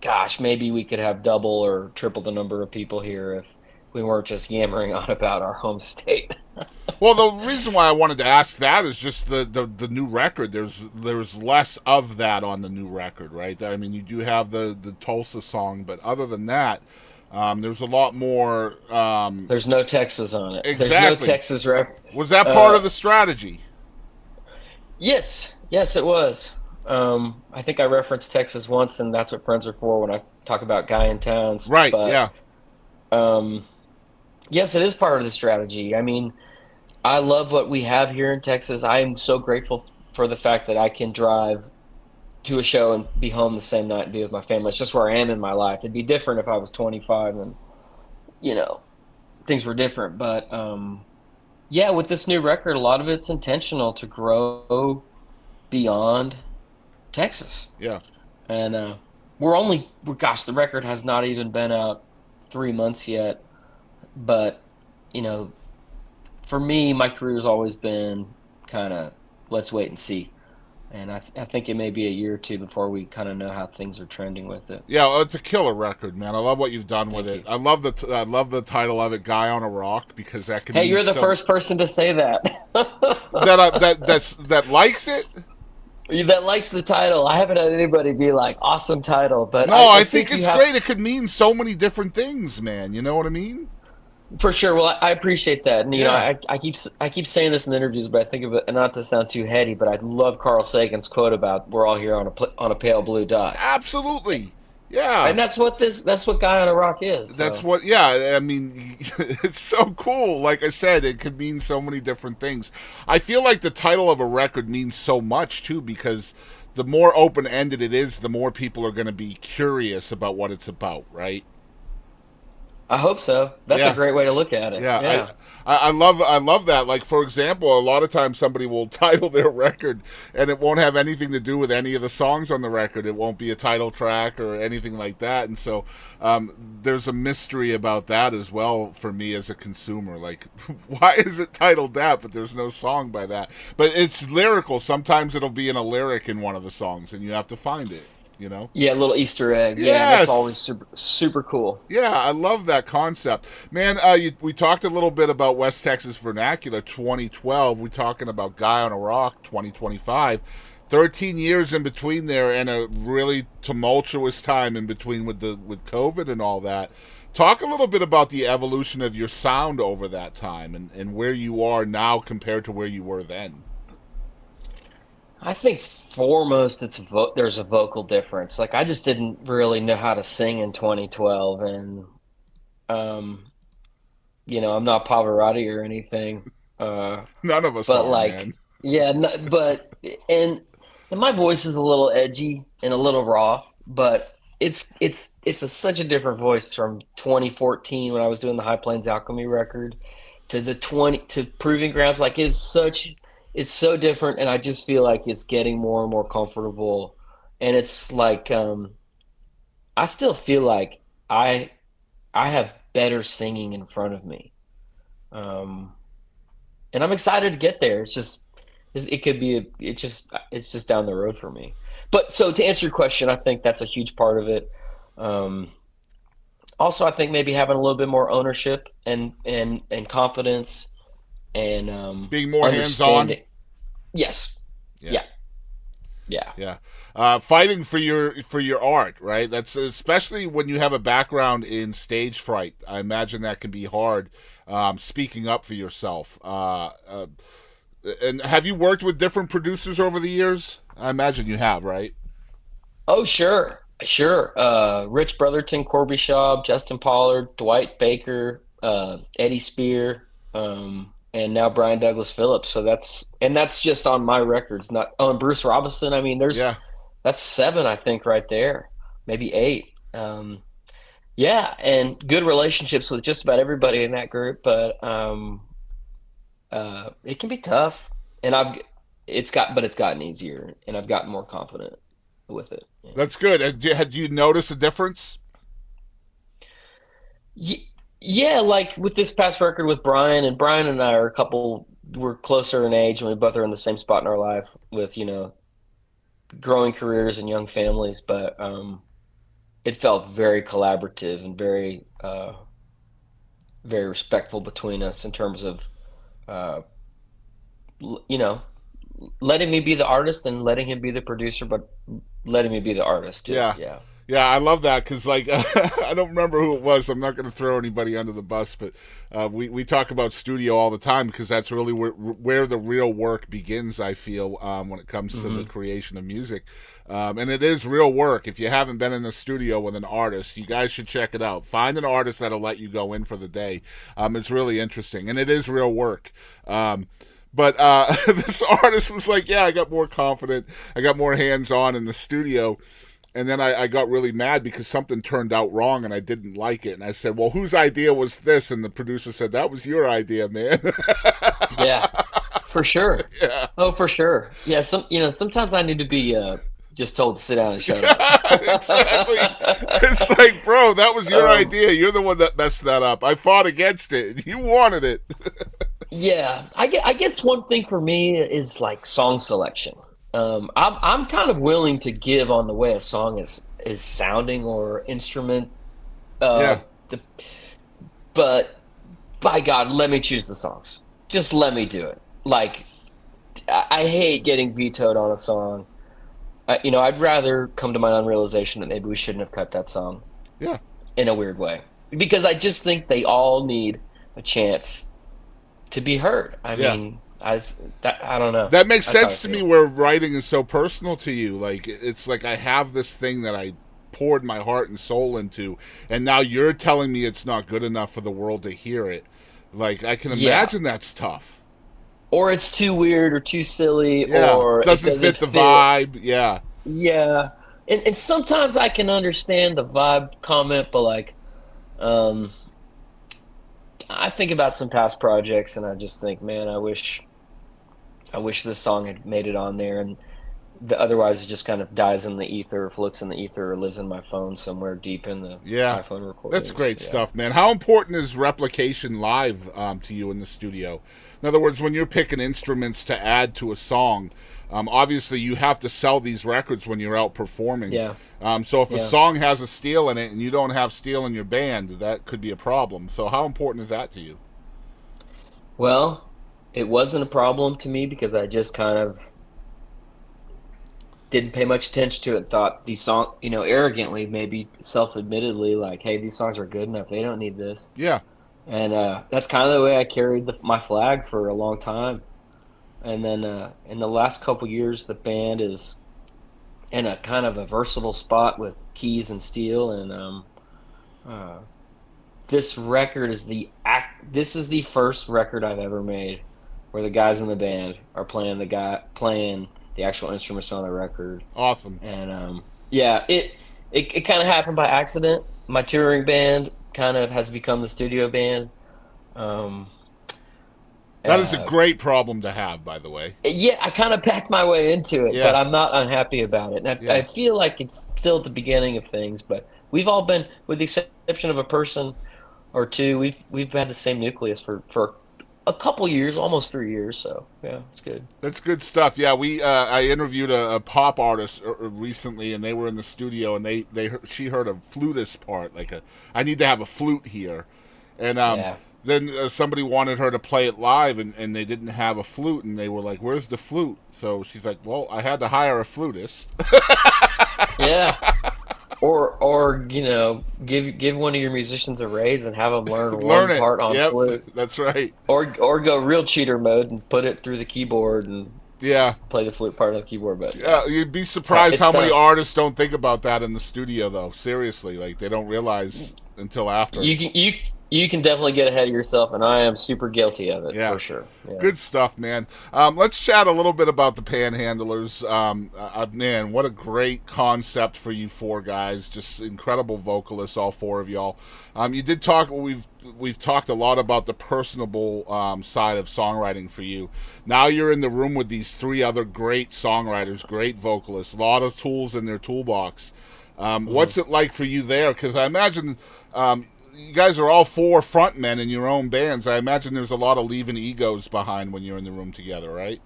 gosh, maybe we could have double or triple the number of people here if we weren't just yammering on about our home state. Well, the reason why I wanted to ask that is just the new record. There's less of that on the new record, right? I mean, you do have the Tulsa song, but other than that, there's a lot more. There's no Texas on it. Exactly. There's no Texas Was that part of the strategy? Yes, it was. I think I referenced Texas once, and that's what friends are for when I talk about guy in towns. Right, but, yeah. Yes, it is part of the strategy. I mean, I love what we have here in Texas. I am so grateful for the fact that I can drive to a show and be home the same night and be with my family. It's just where I am in my life. It'd be different if I was 25 and, things were different. But, with this new record, a lot of it's intentional to grow beyond Texas. Yeah. And the record has not even been out 3 months yet. But, for me, my career's always been kind of, let's wait and see. And I think it may be a year or two before we kind of know how things are trending with it. Yeah, it's a killer record, man. I love what you've done with it. I love the title of it, "Guy on a Rock," because that can. Hey, you're the first person to say that. that likes it. That likes the title. I haven't had anybody be like, "Awesome title," but no, I think it's great. It could mean so many different things, man. You know what I mean? For sure. Well, I appreciate that, and I keep saying this in interviews, but I think of it, and not to sound too heady, but I love Carl Sagan's quote about "We're all here on a pale blue dot." Absolutely, yeah. And that's what "Guy on a Rock" is. That's what. Yeah, I mean, it's so cool. Like I said, it could mean so many different things. I feel like the title of a record means so much too, because the more open-ended it is, the more people are going to be curious about what it's about, right? I hope so. That's a great way to look at it. Yeah. I love that. Like, for example, a lot of times somebody will title their record and it won't have anything to do with any of the songs on the record. It won't be a title track or anything like that. And so there's a mystery about that as well for me as a consumer. Like, why is it titled that, but there's no song by that? But it's lyrical. Sometimes it'll be in a lyric in one of the songs and you have to find it. you know? Yeah, a little Easter egg. Yeah, that's always Yes. super super cool. Yeah, I love that concept, man. We talked a little bit about West Texas Vernacular 2012. We're talking about Guy on a Rock 2025. 13 years in between there, and a really tumultuous time in between with COVID and all that. Talk a little bit about the evolution of your sound over that time, and where you are now compared to where you were then. I think foremost, there's a vocal difference. Like I just didn't really know how to sing in 2012, and um, I'm not Pavarotti or anything. Uh, None of us but are, like, man. yeah, no, but and and my voice is a little edgy and a little raw, but such a different voice from 2014 when I was doing the High Plains Alchemy record to the 20 to Proving Grounds. Like it's so different, and I just feel like it's getting more and more comfortable, and it's like I still feel like I I have better singing in front of me. Um, and I'm excited to get there. It could be it's just down the road for me. But so to answer your question, I think that's a huge part of it. Um, Also, I think maybe having a little bit more ownership and confidence and Being more hands on. understanding. Yes, Yeah. yeah, yeah, Yeah, fighting for your art, right? That's especially when you have a background in stage fright. I imagine that can be hard. Speaking up for yourself. And have you worked with different producers over the years? I imagine you have, right? Oh, sure, sure. Rich Brotherton, Corby Schaub, Justin Pollard, Dwight Baker, Eddie Spear, and now Brian Douglas Phillips. So that's just on my records. Not and Bruce Robinson. I mean, Yeah, that's seven, I think, right there, maybe eight. Yeah, and good relationships with just about everybody in that group. But it can be tough, and it's gotten easier, and I've gotten more confident with it. Yeah. that's good. Had you noticed a difference? Yeah, like with this past record with Brian, and Brian and I are a couple, we're closer in age, and we both are in the same spot in our life with, growing careers and young families, but it felt very collaborative and very respectful between us in terms of, uh, you know, letting me be the artist and letting him be the producer, but letting me be the artist too. Yeah. Yeah. Yeah, I love that because, like, I don't remember who it was. I'm not going to throw anybody under the bus, but we talk about studio all the time because that's really where the real work begins, I feel, when it comes to the creation of music. And it is real work. If you haven't been in the studio with an artist, you guys should check it out. Find an artist that'll let you go in for the day. It's really interesting, and it is real work. But this artist was like, yeah, I got more confident. I got more hands-on in the studio. And then I got really mad because something turned out wrong and I didn't like it. And I said, well, whose idea was this? And the producer said, that was your idea, man. Yeah, for sure. Yeah. Oh, for sure. Yeah, sometimes I need to be just told to sit down and shut up. Exactly. It's like, bro, that was your idea. You're the one that messed that up. I fought against it. You wanted it. Yeah, I guess one thing for me is like song selection. I'm kind of willing to give on the way a song is sounding or instrument, uh, Yeah. the, but by God, let me choose the songs. Just let me do it. Like I hate getting vetoed on a song. I'd rather come to my own realization that maybe we shouldn't have cut that song Yeah. in a weird way because I just think they all need a chance to be heard. I Yeah. mean, I don't know. That makes That's how I sense to me feel. where writing is so personal to you. Like, it's like I have this thing that I poured my heart and soul into, and now you're telling me it's not good enough for the world to hear it. Like, I can Yeah. imagine that's tough. Or it's too weird or too silly Yeah. or it Doesn't doesn't fit the fit. vibe. Yeah. Yeah. And sometimes I can understand the vibe comment, but like um I think about some past projects and I just think, man, I wish this song had made it on there and otherwise it just kind of dies in the ether, floats in the ether, or lives in my phone somewhere deep in the Yeah, iPhone that's recordings. great Yeah. stuff, man. How important is replication live to you in the studio? In other words, when you're picking instruments to add to a song, obviously you have to sell these records when you're out performing. Yeah. So if a Yeah. song has a steel in it and you don't have steel in your band, that could be a problem. So how important is that to you? Well, it wasn't a problem to me because I just kind of didn't pay much attention to it. Thought these songs, arrogantly, maybe self-admittedly, like, hey, these songs are good enough. They don't need this. Yeah, And that's kind of the way I carried my flag for a long time. And then in the last couple years, the band is in a kind of a versatile spot with keys and steel. And uh, this record is This is the first record I've ever made where the guys in the band are playing the actual instruments on the record. awesome. And yeah, it kind of happened by accident. My touring band kind of has become the studio band. Um, That is a uh, great problem to have, by the way. yeah, I kind of backed my way into it, but Yeah, I'm not unhappy about it. And I yeah. feel like it's still at the beginning of things, but we've all been, with the exception of a person or two, we've had the same nucleus for a couple years, almost 3 years. So yeah, it's good. That's good stuff. Yeah, we I interviewed a pop artist recently, and they were in the studio, and she heard a flutist part, like I need to have a flute here, and Yeah. then somebody wanted her to play it live, and they didn't have a flute, and they were like, "Where's the flute?" So she's like, "Well, I had to hire a flutist." Yeah. Or give one of your musicians a raise and have them learn Learn one it. part on Yep, flute, that's right. or go real cheater mode and put it through the keyboard and Yeah. play the flute part on the keyboard. But Yeah, you'd be surprised it's how many tough. artists don't think about that in the studio, though. Seriously, like they don't realize until after. You can definitely get ahead of yourself, and I am super guilty of it Yeah. for sure. Yeah. Good stuff, man. Let's chat a little bit about the Panhandlers. Man, what a great concept for you four guys. Just incredible vocalists, all four of y'all. You did talk. We've talked a lot about the personable side of songwriting for you. Now you're in the room with these three other great songwriters, great vocalists, a lot of tools in their toolbox. What's it like for you there? Because I imagine. You guys are all four frontmen in your own bands. I imagine there's a lot of leaving egos behind when you're in the room together, right?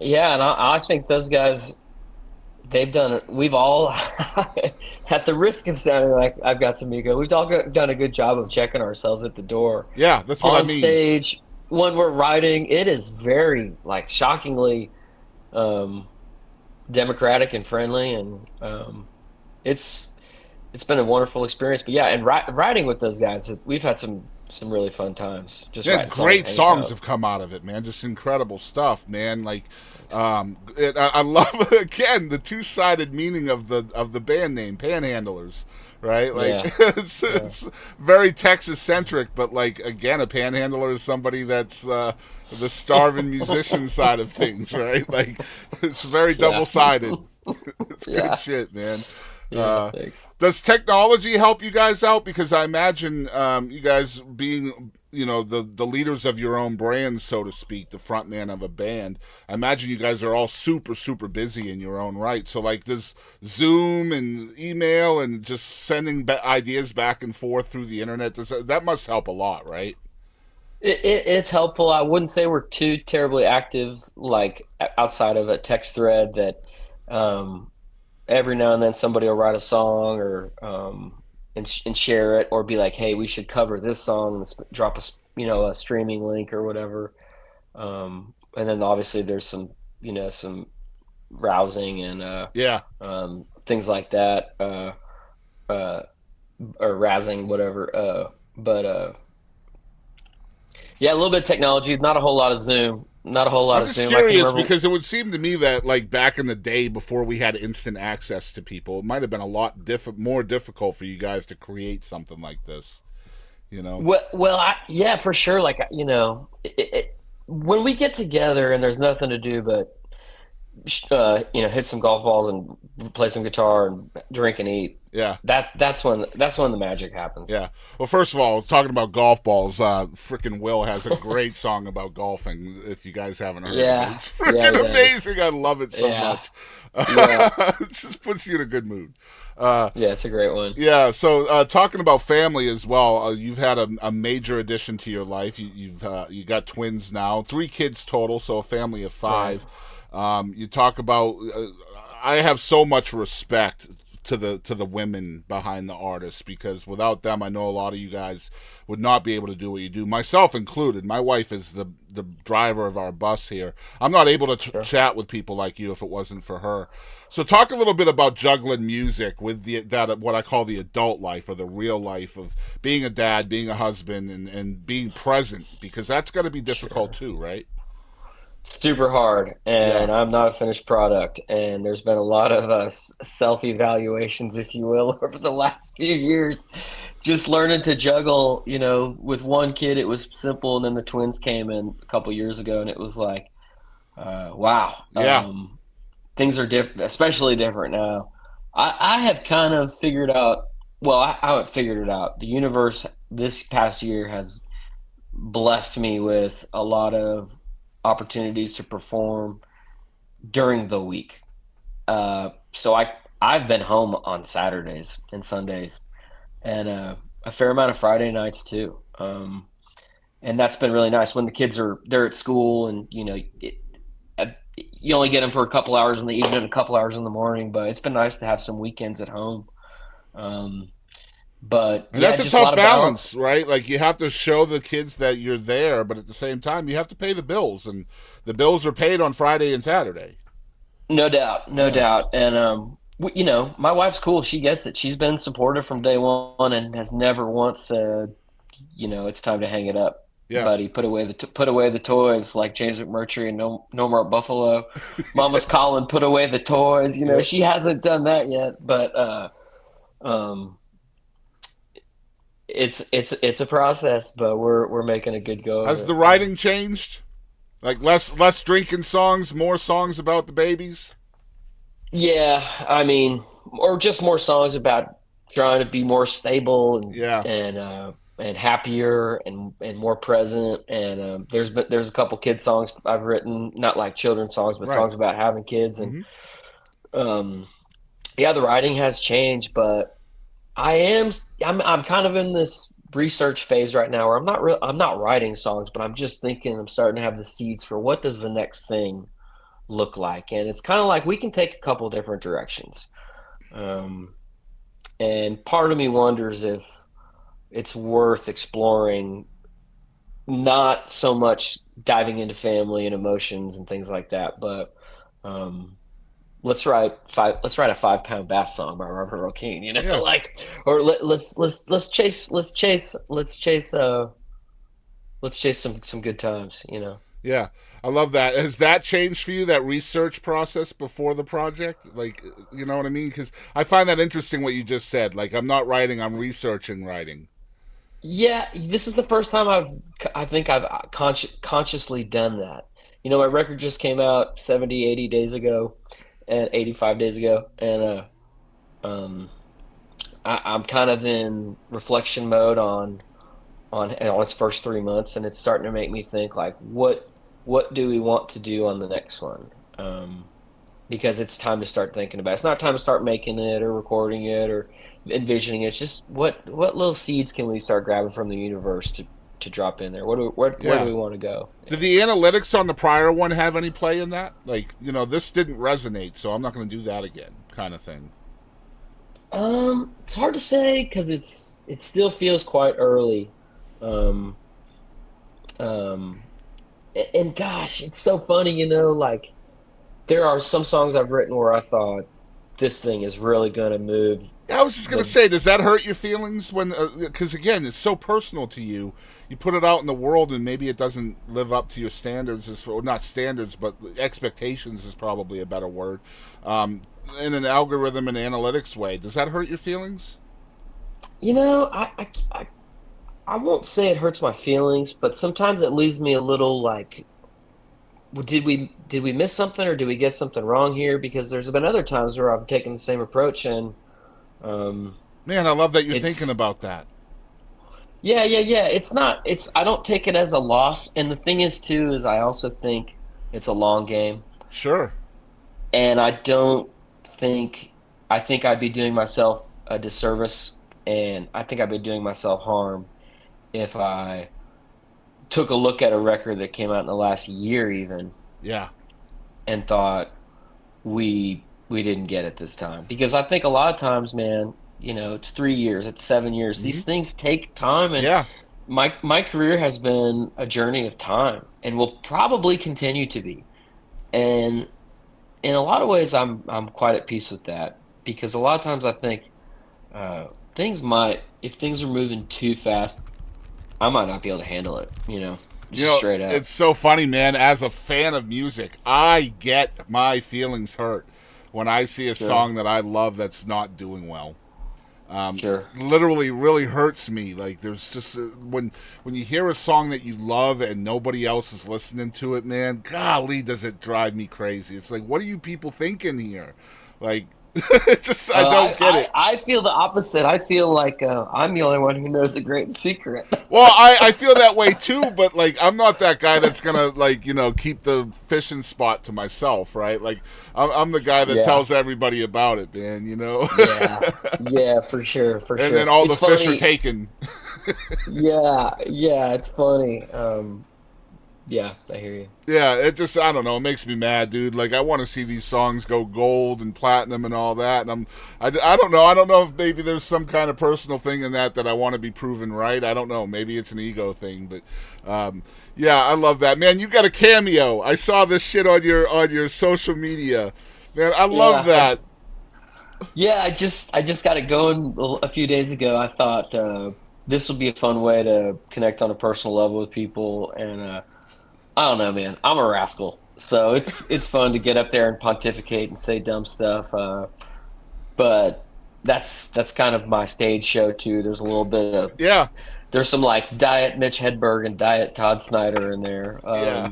Yeah, and I think those guys, they've done it. We've all, at the risk of sounding like I've got some ego, we've all done a good job of checking ourselves at the door. Yeah, that's what I On mean. stage, when we're writing, it is very, like, shockingly um, democratic and friendly, and it's been a wonderful experience. But yeah, and writing with those guys, we've had some really fun times. Just Yeah, writing songs, great hanging songs out. have come out of it, man. Just incredible stuff, man. Like, I love again the two-sided meaning of the band name, Panhandlers. Right, like Yeah, it's very Texas-centric, but like again, a panhandler is somebody that's the starving musician side of things, right? Like it's very yeah, double-sided. It's good yeah, shit, man. yeah. Thanks. Does technology help you guys out? Because I imagine you guys being, the leaders of your own brand, so to speak, the front man of a band. I imagine you guys are all super, super busy in your own right. So, like, does Zoom and email and just sending ideas back and forth through the internet, that must help a lot, right? It's helpful. I wouldn't say we're too terribly active, like outside of a text thread that um, every now and then somebody will write a song or and share it, or be like, hey, we should cover this song and drop a streaming link or whatever. And then obviously there's some rousing and Yeah. things like that, uh, or razzing, whatever. But yeah, a little bit of technology, not a whole lot of Zoom, not a whole lot I'm of just Zoom. I can curious remember. because it would seem to me that, like, back in the day before we had instant access to people, it might have been a lot more difficult for you guys to create something like this, you know? Yeah, for sure. Like, when we get together and there's nothing to do but hit some golf balls and play some guitar and drink and eat. Yeah. That's when the magic happens. Yeah. Well, first of all, talking about golf balls, frickin' Will has a great song about golfing. If you guys haven't heard it, it's frickin' amazing. I love it so much. It just puts you in a good mood. It's a great one. Yeah. So talking about family as well, you've had a major addition to your life. You got twins now, 3 kids total, so a family of 5. Right. You talk about. I have so much respect to the women behind the artists, because without them, I know a lot of you guys would not be able to do what you do, myself included. My wife is the driver of our bus here. I'm not able to chat with people like you if it wasn't for her. So talk a little bit about juggling music with that what I call the adult life, or the real life of being a dad, being a husband, and being present, because that's got to be difficult too, right? Super hard, and I'm not a finished product, and there's been a lot of self-evaluations, if you will, over the last few years, just learning to juggle. With one kid it was simple, and then the twins came in a couple years ago, and it was like, wow. Things are different, especially different now. I have kind of figured out, well, I haven't figured it out. The universe this past year has blessed me with a lot of opportunities to perform during the week. So I've been home on Saturdays and Sundays, and a fair amount of Friday nights too. And that's been really nice when the kids they're at school, and you only get them for a couple hours in the evening, a couple hours in the morning, but it's been nice to have some weekends at home. But that's a tough balance, right? Like, you have to show the kids that you're there, but at the same time, you have to pay the bills, and the bills are paid on Friday and Saturday. No doubt. And my wife's cool. She gets it. She's been supportive from day one, and has never once said, it's time to hang it up. Yeah, buddy, put away the toys, like James McMurtry and No More Buffalo. Mama's calling, put away the toys. She hasn't done that yet, but it's a process, but we're making a good go. Has the writing changed? Like less drinking songs, more songs about the babies? Yeah, I mean, or just more songs about trying to be more stable and happier and more present. And there's a couple kids songs I've written, not like children's songs, but songs about having kids. And the writing has changed, but I'm kind of in this research phase right now where I'm not writing songs, but I'm just thinking, I'm starting to have the seeds for what does the next thing look like. And it's kind of like we can take a couple different directions. And part of me wonders if it's worth exploring, not so much diving into family and emotions and things like that, but let's write a 5-pound bass song by Robert Earl Keen, or let's chase some good times, Yeah, I love that. Has that changed for you, that research process before the project? Like, you know what I mean? Because I find that interesting what you just said. Like, I'm not writing, I'm researching writing. Yeah, this is the first time I think I've consciously done that. My record just came out 70, 80 days ago, and 85 days ago, and I'm kind of in reflection mode on its first 3 months, and it's starting to make me think, like, what do we want to do on the next one? Because it's time to start thinking about it. It's not time to start making it or recording it or envisioning it. It's just what little seeds can we start grabbing from the universe to drop in there? Where do we want to go? Did the analytics on the prior one have any play in that? Like, this didn't resonate, so I'm not going to do that again, kind of thing. It's hard to say because it still feels quite early. And gosh, it's so funny, like, there are some songs I've written where I thought, this thing is really going to move. I was just going to say, does that hurt your feelings when, because again, it's so personal to you. You put it out in the world and maybe it doesn't live up to your standards, or not standards, but expectations is probably a better word, in an algorithm and analytics way. Does that hurt your feelings? I won't say it hurts my feelings, but sometimes it leaves me a little like, did we miss something, or did we get something wrong here? Because there's been other times where I've taken the same approach, and um, Man, I love that you're thinking it's about that. yeah. It's not. It's I don't take it as a loss, and the thing is too is I also think it's a long game, Sure. and I don't think I think I'd be doing myself a disservice, and I think I'd be doing myself harm if I took a look at a record that came out in the last year even Yeah. and thought we didn't get it this time. Because I think a lot of times, man, it's 3 years, it's 7 years. Hmm. These things take time, and Yeah. my career has been a journey of time and will probably continue to be. And in a lot of ways, I'm quite at peace with that, because a lot of times I think if things are moving too fast, I might not be able to handle it. You Just know, straight up. it's so funny, man. As a fan of music, I get my feelings hurt when I see a Sure, song that I love that's not doing well. sure. Literally, really hurts me. Like there's just when you hear a song that you love and nobody else is listening to it, man. Golly, does it drive me crazy? It's like, what are you people thinking here? Like, it's just I don't get it. I feel the opposite. I feel like I'm the only one who knows a great secret. Well, I feel that way too, but like I'm not that guy that's gonna like keep the fishing spot to myself, right? Like I'm the guy that Yeah, tells everybody about it, man. yeah, yeah, for sure, for And sure. then all the It's fish are funny. taken. Yeah, it's funny. Yeah, I hear you. Yeah, it just I don't know, it makes me mad, dude. Like I want to see these songs go gold and platinum and all that, and I don't know. I don't know if maybe there's some kind of personal thing in that I want to be proven right. I don't know. Maybe it's an ego thing, but yeah, I love that, man. You got a cameo. I saw this shit on your social media, man. I love Yeah, that. I just got it going a few days ago. I thought this would be a fun way to connect on a personal level with people, and I don't know, man. I'm a rascal, so it's fun to get up there and pontificate and say dumb stuff. But that's kind of my stage show too. Yeah, There's some like Diet Mitch Hedberg and Diet Todd Snyder in there. yeah.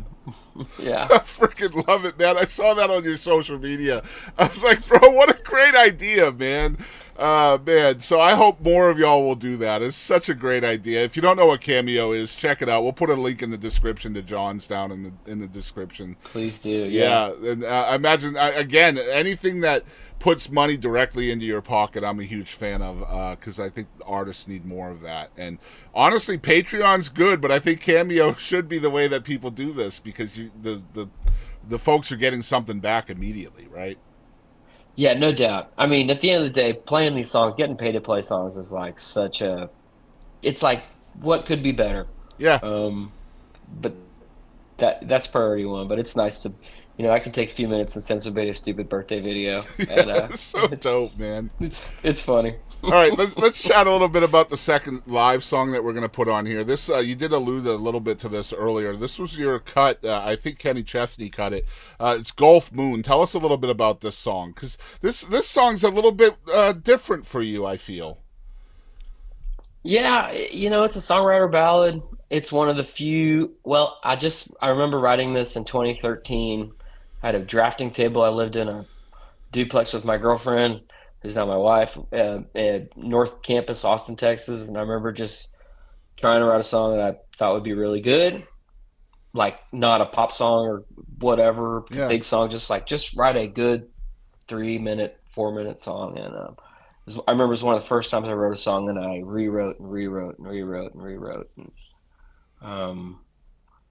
Yeah, I freaking love it, man. I saw that on your social media. I was like, bro, what a great idea, man. Man, so I hope more of y'all will do that. It's such a great idea. If you don't know what Cameo is, check it out. We'll put a link in the description to John's down in the description. please do. Yeah. Yeah, and I imagine again anything that puts money directly into your pocket. I'm a huge fan of because I think artists need more of that. And honestly, Patreon's good, but I think Cameo should be the way that people do this because the folks are getting something back immediately, right? Yeah, no doubt. I mean, at the end of the day, playing these songs, getting paid to play songs is like it's like what could be better? Yeah, Um, but that's priority one. But it's nice to, I can take a few minutes and send somebody a stupid birthday video, and it's so it's dope, man. it's funny. All right, let's chat a little bit about the second live song that we're going to put on here. This you did allude a little bit to this earlier. This was your cut. I think Kenny Chesney cut it. It's Gulf Moon. Tell us a little bit about this song because this song's a little bit different for you. I feel. Yeah, it's a songwriter ballad. It's one of the few. Well, I remember writing this in 2013. I had a drafting table. I lived in a duplex with my girlfriend, who's now my wife, at North Campus, Austin, Texas. And I remember just trying to write a song that I thought would be really good, like not a pop song or whatever, Yeah. big song, just write a good 3 minute, 4 minute song. And I remember it was one of the first times I wrote a song, and I rewrote and rewrote and rewrote and rewrote. And, um,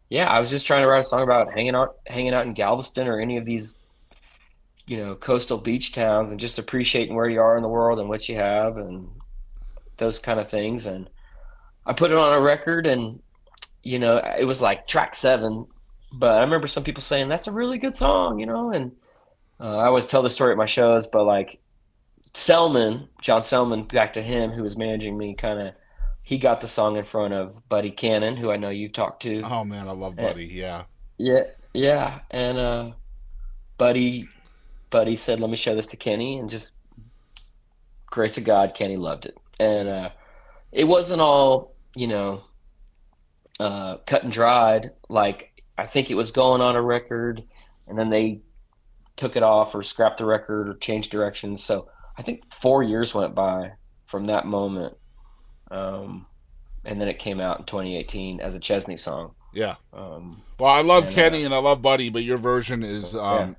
yeah, I was just trying to write a song about hanging out in Galveston or any of these coastal beach towns, and just appreciating where you are in the world and what you have and those kind of things. And I put it on a record, and it was like track 7, but I remember some people saying that's a really good song, and I always tell the story at my shows, but like John Selman, back to him, who was managing me, kind of, he got the song in front of Buddy Cannon, who I know you've talked to. Oh man, I love And, Buddy. Yeah. yeah, yeah, and Buddy Buddy said, "Let me show this to Kenny," and just grace of God, Kenny loved it. And it wasn't all cut and dried. Like I think it was going on a record, and then they took it off or scrapped the record or changed directions. So I think 4 years went by from that moment, and then it came out in 2018 as a Chesney song. Yeah. Um, Well, I love and Kenny and I love Buddy, but your version is yeah.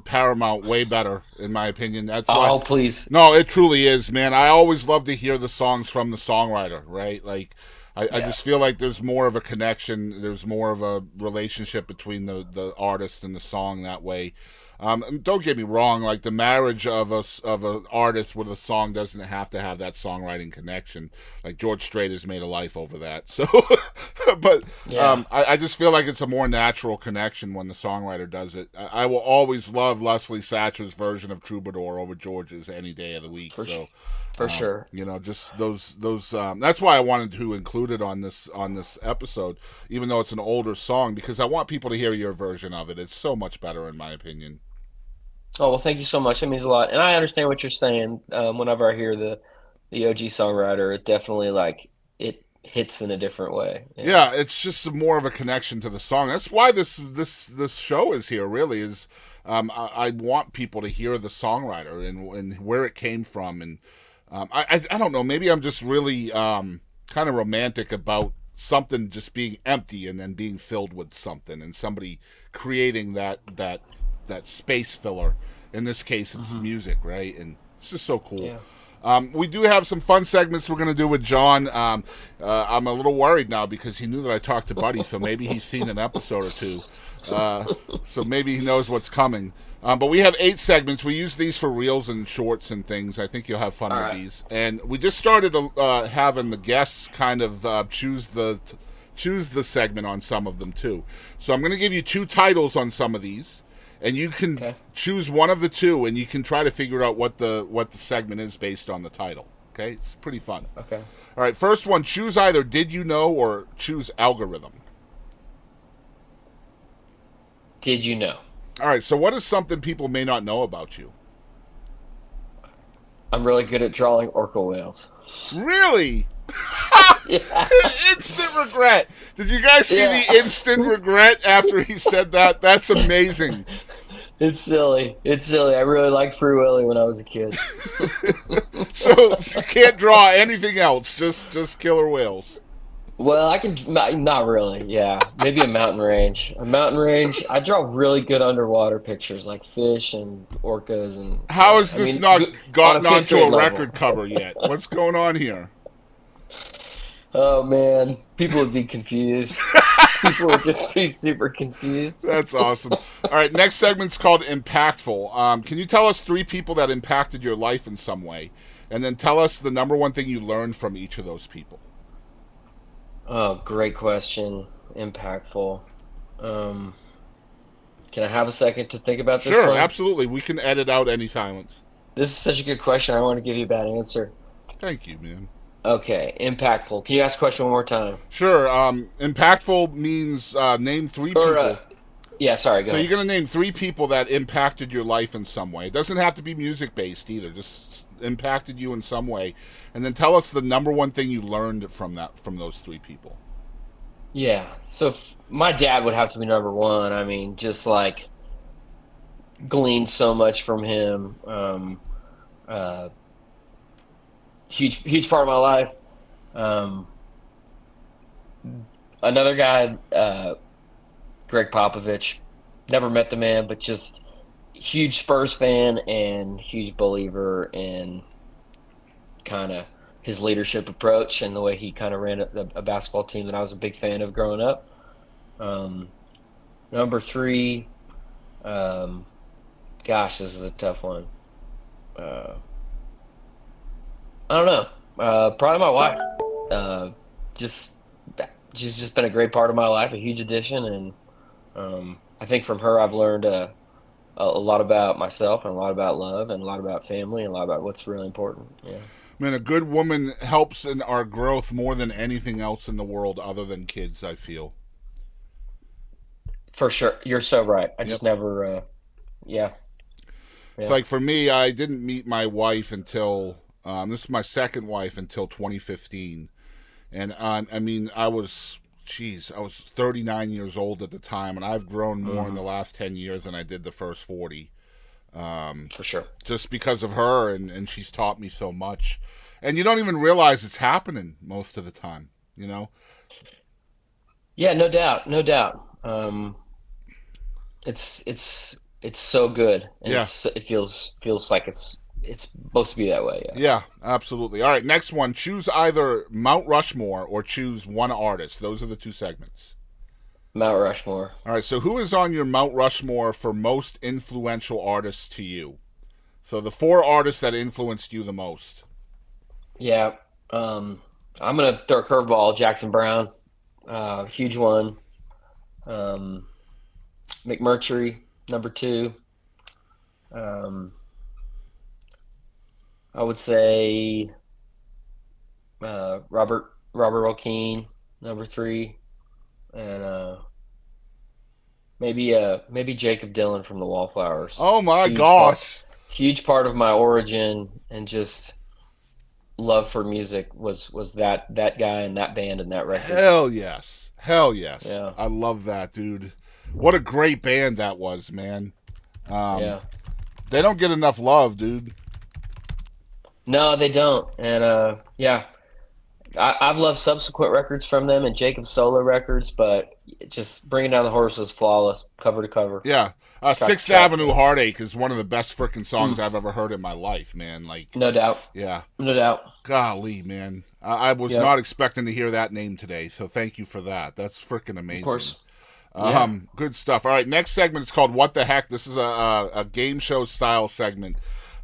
paramount, way better in my opinion. That's why. Oh, please. No, it truly is, man. I always love to hear the songs from the songwriter, right? Like, I Yeah. just feel like there's more of a connection. There's more of a relationship between the artist and the song that way. And don't get me wrong, like the marriage of an artist with a song doesn't have to have that songwriting connection. Like George Strait has made a life over that. So, but Yeah. I just feel like it's a more natural connection when the songwriter does it. I will always love Leslie Satcher's version of Troubadour over George's any day of the week. For sure. You know, just those. That's why I wanted to include it on this episode, even though it's an older song, because I want people to hear your version of it. It's so much better, in my opinion. Oh, well, thank you so much. It means a lot. And I understand what you're saying. Whenever I hear the OG songwriter, it definitely like it hits in a different way. Yeah, it's just more of a connection to the song. That's why this show is here. Really, is I want people to hear the songwriter and where it came from, and I don't know. Maybe I'm just really kind of romantic about something just being empty and then being filled with something, and somebody creating that space filler. In this case, it's music, right? And it's just so cool. Yeah. We do have some fun segments we're going to do with John. I'm a little worried now because he knew that I talked to Buddy, so maybe he's seen an episode or two. So maybe he knows what's coming. But we have 8 segments. We use these for reels and shorts and things. I think you'll have fun with these. And we just started having the guests kind of choose the segment on some of them too. So I'm going to give you 2 titles on some of these. And you can choose one of the 2, and you can try to figure out what the segment is based on the title. Okay, it's pretty fun. Okay. All right, first one: choose either "Did you know" or choose "Algorithm." Did you know? All right. So, what is something people may not know about you? I'm really good at drawing orca whales. Really? Yeah. Instant regret. Did you guys see Yeah. the instant regret after he said that? That's amazing. It's silly. It's silly. I really liked Free Willy when I was a kid. So you can't draw anything else, just killer whales. Well, I can not really. Yeah, maybe a mountain range. A mountain range. I draw really good underwater pictures, like fish and orcas and. How has this not gotten on a onto fifth a grade record cover yet? What's going on here? Oh man, people would be confused. People would just be super confused. That's awesome. All right, next segment's called Impactful. Can you tell us 3 people that impacted your life in some way? And then tell us the number one thing you learned from each of those people. Oh, great question. Impactful. Can I have a second to think about this Sure, one? absolutely. We can edit out any silence. This is such a good question. I don't want to give you a bad answer. Thank you, man. Okay, impactful. Can you ask the question one more time? Sure. Impactful means name 3 people. Yeah, sorry, go So ahead. you're going to name 3 people that impacted your life in some way. It doesn't have to be music-based either. Just impacted you in some way. And then tell us the number one thing you learned from those 3 people. Yeah, so my dad would have to be number one. I mean, just like gleaned so much from him. Huge part of my life. Another guy, Greg Popovich. Never met the man, but just huge Spurs fan and huge believer in kind of his leadership approach and the way he kind of ran a basketball team that I was a big fan of growing up. Number 3, gosh, this is a tough one. I don't know. Probably my wife. She's just been a great part of my life, a huge addition, and I think from her I've learned a lot about myself and a lot about love and a lot about family and a lot about what's really important. Yeah. Man, a good woman helps in our growth more than anything else in the world other than kids, I feel. For sure. You're so right. I just never, yeah. It's like for me, I didn't meet my wife until, this is my second wife until 2015. And I mean, I was geez, I was 39 years old at the time, and I've grown more in the last 10 years than I did the first 40. For sure. Just because of her, and she's taught me so much. And you don't even realize it's happening most of the time, you know? Yeah, no doubt, no doubt. It's so good, and Yeah. it feels like it's supposed to be that way. Yeah. Yeah, absolutely. All right, next one. Choose either Mount Rushmore or choose one artist. Those are the two segments. Mount Rushmore. All right, so who is on your Mount Rushmore for most influential artists to you? So the 4 artists that influenced you the most. Yeah. I'm gonna throw a curveball. Jackson Brown, huge one. McMurtry, number 2. I would say Robert O'Keen, number 3, and maybe Jacob Dylan from the Wallflowers. Oh my Huge gosh. Huge part of my origin and just love for music was that guy and that band and that record. Hell yes. Hell yes. Yeah. I love that, dude. What a great band that was, man. Yeah. They don't get enough love, dude. No, they don't. And yeah, I've loved subsequent records from them and Jacob's solo records, but just Bringing Down the Horse was flawless, cover to cover. Yeah. Sixth Avenue Heartache is one of the best freaking songs I've ever heard in my life, man. Like, No doubt. yeah. No doubt. Golly, man. I was not expecting to hear that name today, so thank you for that. That's freaking amazing. Of course. Good stuff. All right, next segment is called What the Heck? This is a game show style segment.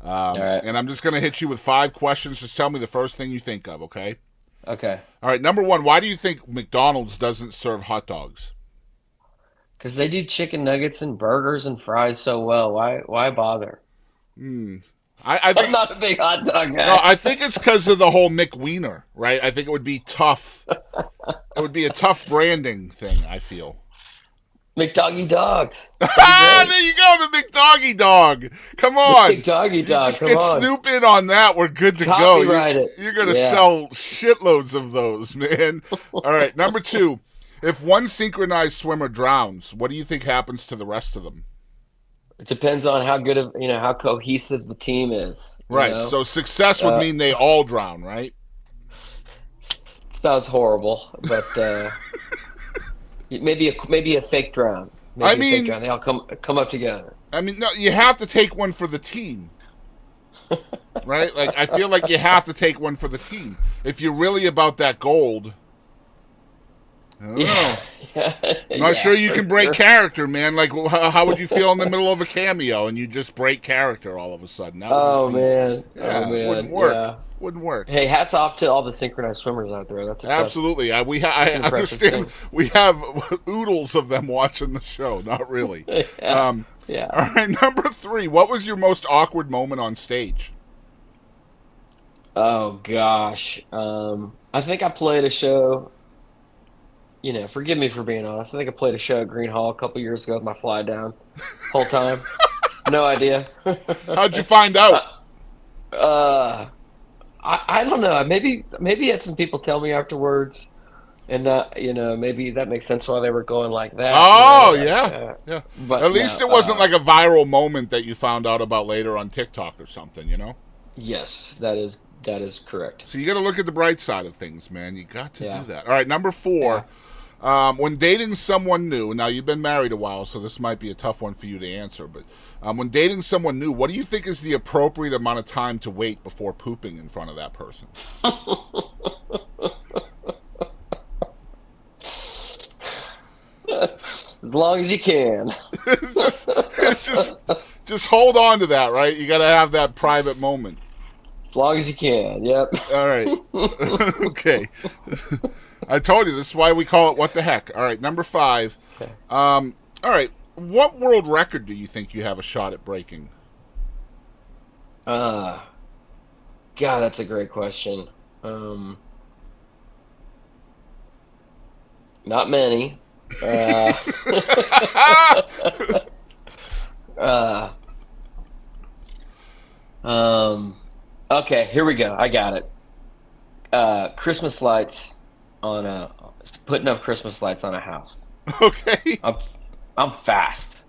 All right. And I'm just going to hit you with 5 questions. Just tell me the first thing you think of, okay? Okay. All right, number 1, why do you think McDonald's doesn't serve hot dogs? Because they do chicken nuggets and burgers and fries so well. Why bother? I I'm think not a big hot dog guy. no, I think it's because of the whole McWiener, right? I think it would be tough. It would be a tough branding thing, I feel. McDoggy dogs. There you go, the McDoggy dog. Come on. McDoggy dog. Just Come get on. Snoop in on that. We're good to go. Copyright it. You're going to Yeah. sell shitloads of those, man. All right, number 2. If one synchronized swimmer drowns, what do you think happens to the rest of them? It depends on how good of how cohesive the team is. you Right. know? So success would mean they all drown, right? Sounds horrible, but maybe a fake drown. Maybe I a fake mean- drown. They all come up together. I mean, no, you have to take one for the team. Right? Like, I feel like you have to take one for the team. If you're really about that gold, I don't know. I'm not sure you can break character, man. Like, how would you feel in the middle of a cameo and you just break character all of a sudden? That would Oh just be- man. Yeah, Oh man. it wouldn't work. Yeah. Wouldn't work. Hey, hats off to all the synchronized swimmers out there. That's a tough. Absolutely. I impressive understand. thing. We have oodles of them watching the show. Not really. Yeah. All right, number 3. What was your most awkward moment on stage? Oh gosh. I think I played a show. Forgive me for being honest. I think I played a show at Green Hall a couple years ago with my fly down. Whole time. No idea. How'd you find out? I don't know. Maybe I had some people tell me afterwards, and maybe that makes sense why they were going like that. Oh, yeah. Yeah. But At least it wasn't like a viral moment that you found out about later on TikTok or something, Yes, that is correct. So you got to look at the bright side of things, man. You got to Yeah. do that. All right, number 4. When dating someone new, now you've been married a while, so this might be a tough one for you to answer, but when dating someone new, what do you think is the appropriate amount of time to wait before pooping in front of that person? As long as you can. just hold on to that, right? You got to have that private moment. As long as you can. Yep. All right. Okay. I told you, this is why we call it What the Heck. All right, number 5. Okay. All right, what world record do you think you have a shot at breaking? God, that's a great question. Not many. Okay, here we go. I got it. Christmas lights on putting up Christmas lights on a house. Okay. I'm fast.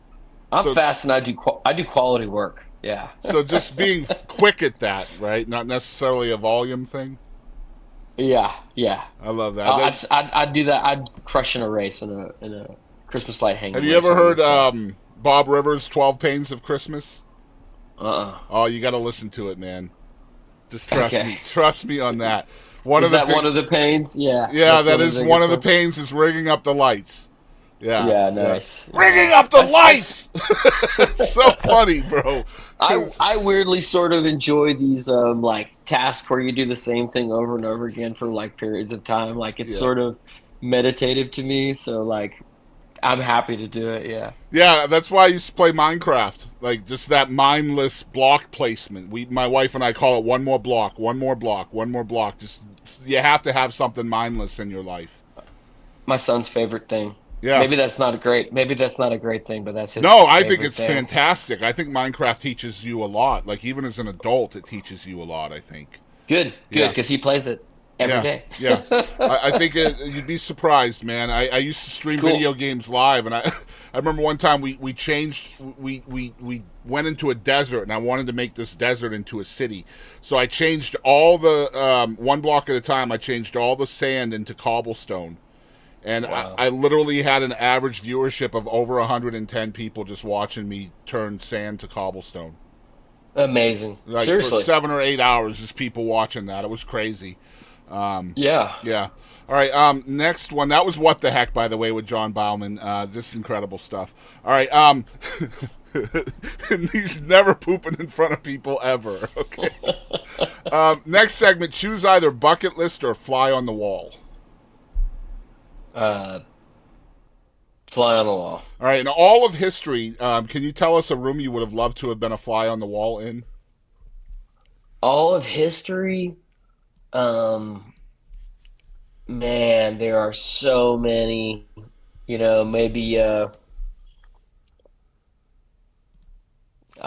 I'm So- fast, and I do quality work. Yeah. So just being quick at that, right? Not necessarily a volume thing. Yeah. Yeah. I love that. I'd do that. I'd crush in a race in a Christmas light hanging. Have you ever heard Bob Rivers' 12 Pains of Christmas? Oh, you got to listen to it, man. Just trust Okay. me. Trust me on that. One of the pains? Yeah. Yeah, that is one of the pains is rigging up the lights. Yeah. Yeah, nice. Yeah. Rigging up the lights! It's so funny, bro. I weirdly sort of enjoy these like tasks where you do the same thing over and over again for like periods of time. Like it's sort of meditative to me, so like I'm happy to do it, yeah. Yeah, that's why I used to play Minecraft. Like just that mindless block placement. My wife and I call it one more block, one more block, one more block. Just you have to have something mindless in your life. My son's favorite thing. Yeah. Maybe that's not a great thing, but that's his No, I think favorite it's thing. fantastic. I think Minecraft teaches you a lot. Like even as an adult, it teaches you a lot, I think. Good, Yeah. because he plays it every day. Yeah. I think you'd be surprised, man. I used to stream Cool. video games live, and I remember one time we went into a desert, and I wanted to make this desert into a city. So I changed all the one block at a time. I changed all the sand into cobblestone. And Wow. I literally had an average viewership of over 110 people just watching me turn sand to cobblestone. Amazing. Like Seriously. for 7 or 8 hours, just people watching that. It was crazy. Yeah. Yeah. All right. Next one. That was What the Heck, by the way, with John Baumann. Just incredible stuff. All right. And he's never pooping in front of people ever. Okay. Next segment. Choose either bucket list or fly on the wall. Fly on the wall. All right. In all of history, can you tell us a room you would have loved to have been a fly on the wall in? All of history, man, there are so many. Maybe I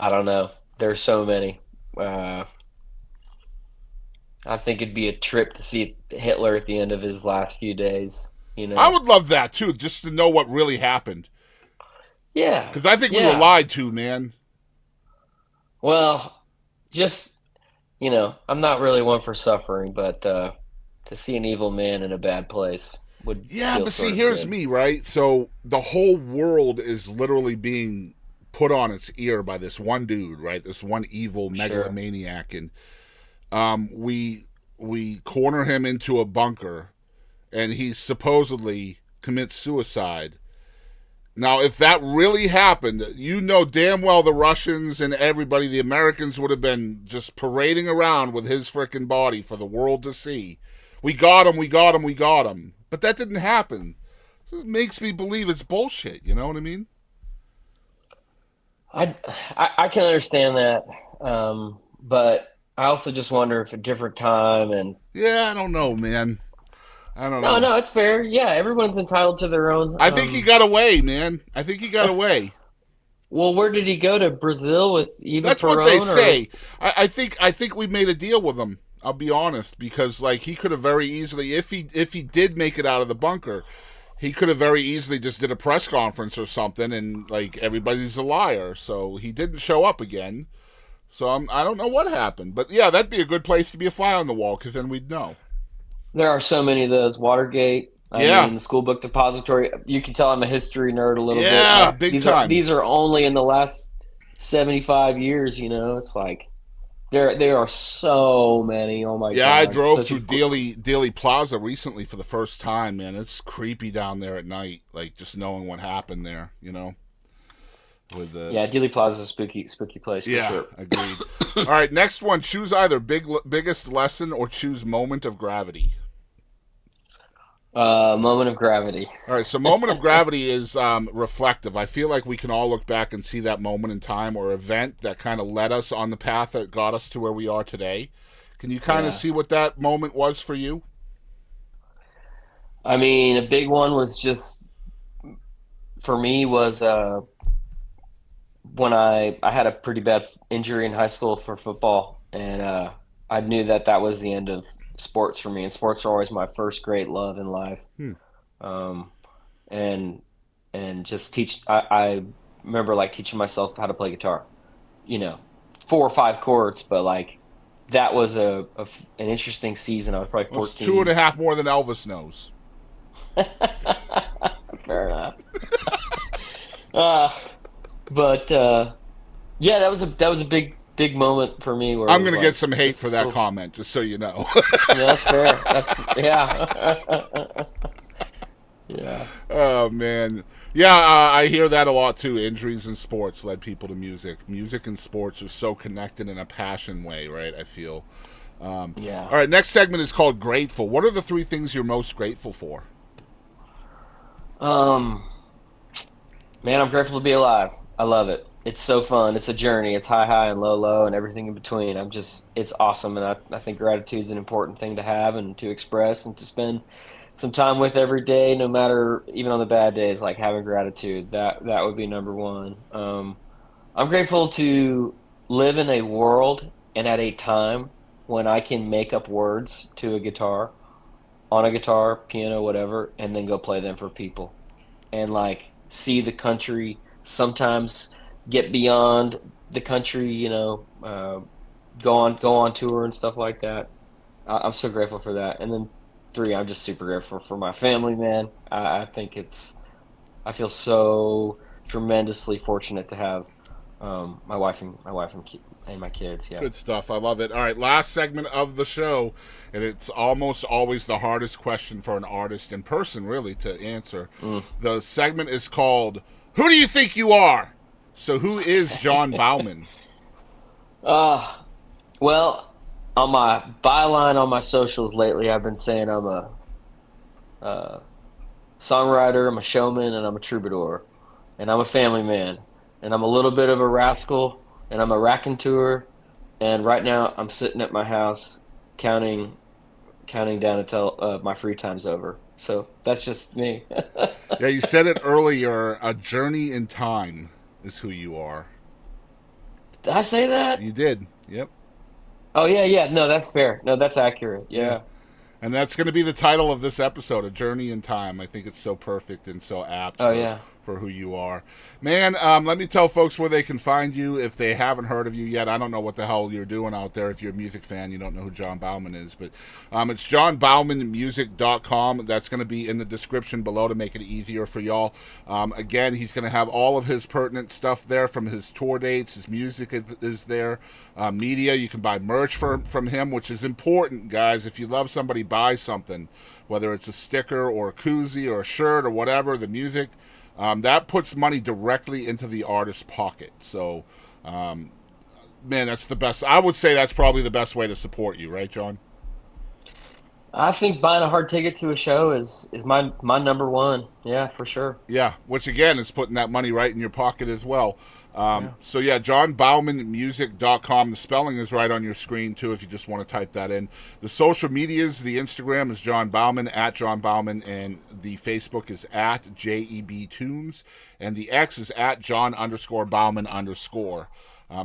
don't know. There's so many. I think it'd be a trip to see Hitler at the end of his last few days. I would love that too, just to know what really happened. Yeah. Because I think we Yeah. were lied to, man. Well, just I'm not really one for suffering, but to see an evil man in a bad place would Yeah, feel but sort see, of here's good. me, right? So the whole world is literally being put on its ear by this one dude, right? This one evil megalomaniac, and we corner him into a bunker, and he supposedly commits suicide. Now, if that really happened, damn well the Russians and everybody, the Americans, would have been just parading around with his frickin' body for the world to see. We got him, we got him, we got him. But that didn't happen. So it makes me believe it's bullshit, you know what I mean? I can understand that, but I also just wonder if a different time and Yeah, I don't know, man. I don't no, know. no, it's fair. Yeah, everyone's entitled to their own. I think he got away, man. I think he got away. Well, where did he go to Brazil with Eva That's Perón? what they or- say. I think we made a deal with him. I'll be honest, because like he could have very easily, if he did make it out of the bunker, he could have very easily just did a press conference or something, and like everybody's a liar. So he didn't show up again. So I don't know what happened, but yeah, that'd be a good place to be a fly on the wall, because then we'd know. There are so many of those. Watergate. Yeah. The school book depository. You can tell I'm a history nerd a little bit. Yeah, Like, big these time. these are only in the last 75 years. It's like there are so many. Oh my Yeah, god! I drove Such a through Dealey Plaza recently for the first time, man. It's creepy down there at night, like just knowing what happened there, With the Yeah, Dealey Plaza is a spooky place for yeah, sure. agreed. All right, next one. Choose either biggest lesson or choose moment of gravity. Moment of gravity. All right, so moment of gravity is reflective. I feel like we can all look back and see that moment in time or event that kind of led us on the path that got us to where we are today. Can you kind of Yeah. see what that moment was for you? I mean, a big one was just for me was when I had a pretty bad injury in high school for football, and I knew that was the end of sports for me, and sports are always my first great love in life. Um, and just I remember like teaching myself how to play guitar, 4 or 5 chords, but like that was an interesting season. I was probably Well, it's 14. 2.5 more than Elvis knows. Fair enough. But yeah, that was a big moment for me. Where I'm going to get some hate for that comment, just so you know. Yeah, that's fair. Yeah. Yeah. Oh, man. Yeah, I hear that a lot, too. Injuries in sports led people to music. Music and sports are so connected in a passion way, right, I feel. Yeah. All right, next segment is called Grateful. What are the 3 things you're most grateful for? Man, I'm grateful to be alive. I love it. It's so fun. It's a journey. It's high and low and everything in between. It's awesome. And I think gratitude is an important thing to have and to express and to spend some time with every day, no matter, even on the bad days, like having gratitude. That would be number one. I'm grateful to live in a world and at a time when I can make up words to a guitar, on a guitar, piano, whatever, and then go play them for people. And like see the country, sometimes get beyond the country, go on tour and stuff like that. I'm so grateful for that. And then 3, I'm just super grateful for my family, man. I think I feel so tremendously fortunate to have my wife and my kids. Yeah. Good stuff. I love it. All right, last segment of the show, and it's almost always the hardest question for an artist in person, really, to answer. The segment is called "Who Do You Think You Are?" So, who is John Baumann? Well, on my byline on my socials lately, I've been saying I'm a songwriter, I'm a showman, and I'm a troubadour, and I'm a family man, and I'm a little bit of a rascal, and I'm a raconteur, and right now I'm sitting at my house counting down until my free time's over. So that's just me. Yeah, you said it earlier. A journey in time is who you are. Did I say that? You did. Yep. Oh yeah. No, that's fair. No, that's accurate. Yeah. And that's going to be the title of this episode, A Journey in Time. I think it's so perfect and so apt for who you are. Man, let me tell folks where they can find you if they haven't heard of you yet. I don't know what the hell you're doing out there. If you're a music fan, you don't know who John Baumann is. But it's johnbaumannmusic.com. That's going to be in the description below to make it easier for y'all. Again, he's going to have all of his pertinent stuff there from his tour dates. His music is there. Media, you can buy merch from him, which is important, guys. If you love somebody, buy something, whether it's a sticker or a koozie or a shirt or whatever, the music. That puts money directly into the artist's pocket. So, man, that's the best. I would say that's probably the best way to support you, right, John? I think buying a hard ticket to a show is my number one. Yeah, for sure. Yeah, which again is putting that money right in your pocket as well. So yeah, johnbaumannmusic.com. The spelling is right on your screen too if you just want to type that in. The social medias, the Instagram is John Baumann, at John Baumann, and the Facebook is at JEBTunes, and the X is at John_Baumann_.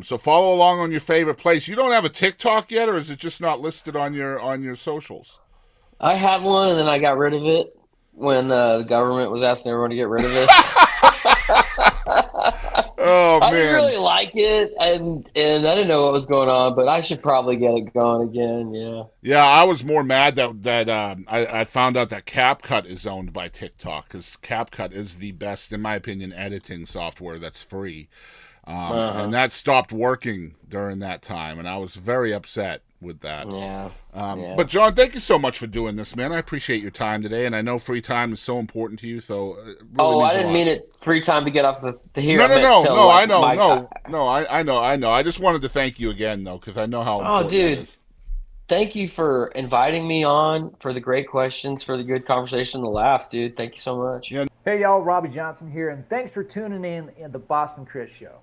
So follow along on your favorite place. You don't have a TikTok yet, or is it just not listed on your socials? I had one and then I got rid of it when the government was asking everyone to get rid of it. Oh, man. I didn't really like it, and I didn't know what was going on, but I should probably get it going again. Yeah. Yeah, I was more mad that I found out that CapCut is owned by TikTok, because CapCut is the best, in my opinion, editing software that's free. And that stopped working during that time, and I was very upset with that. Yeah. But John, thank you so much for doing this, man. I appreciate your time today, and I know free time is so important to you. So, it really I didn't mean it free time to get off the here. No. I know. I just wanted to thank you again, though, because I know how important dude. that is. Thank you for inviting me on, for the great questions, for the good conversation, the laughs, dude. Thank you so much. Yeah. Hey, y'all, Robbie Johnson here, and thanks for tuning in the Boston Chris Show.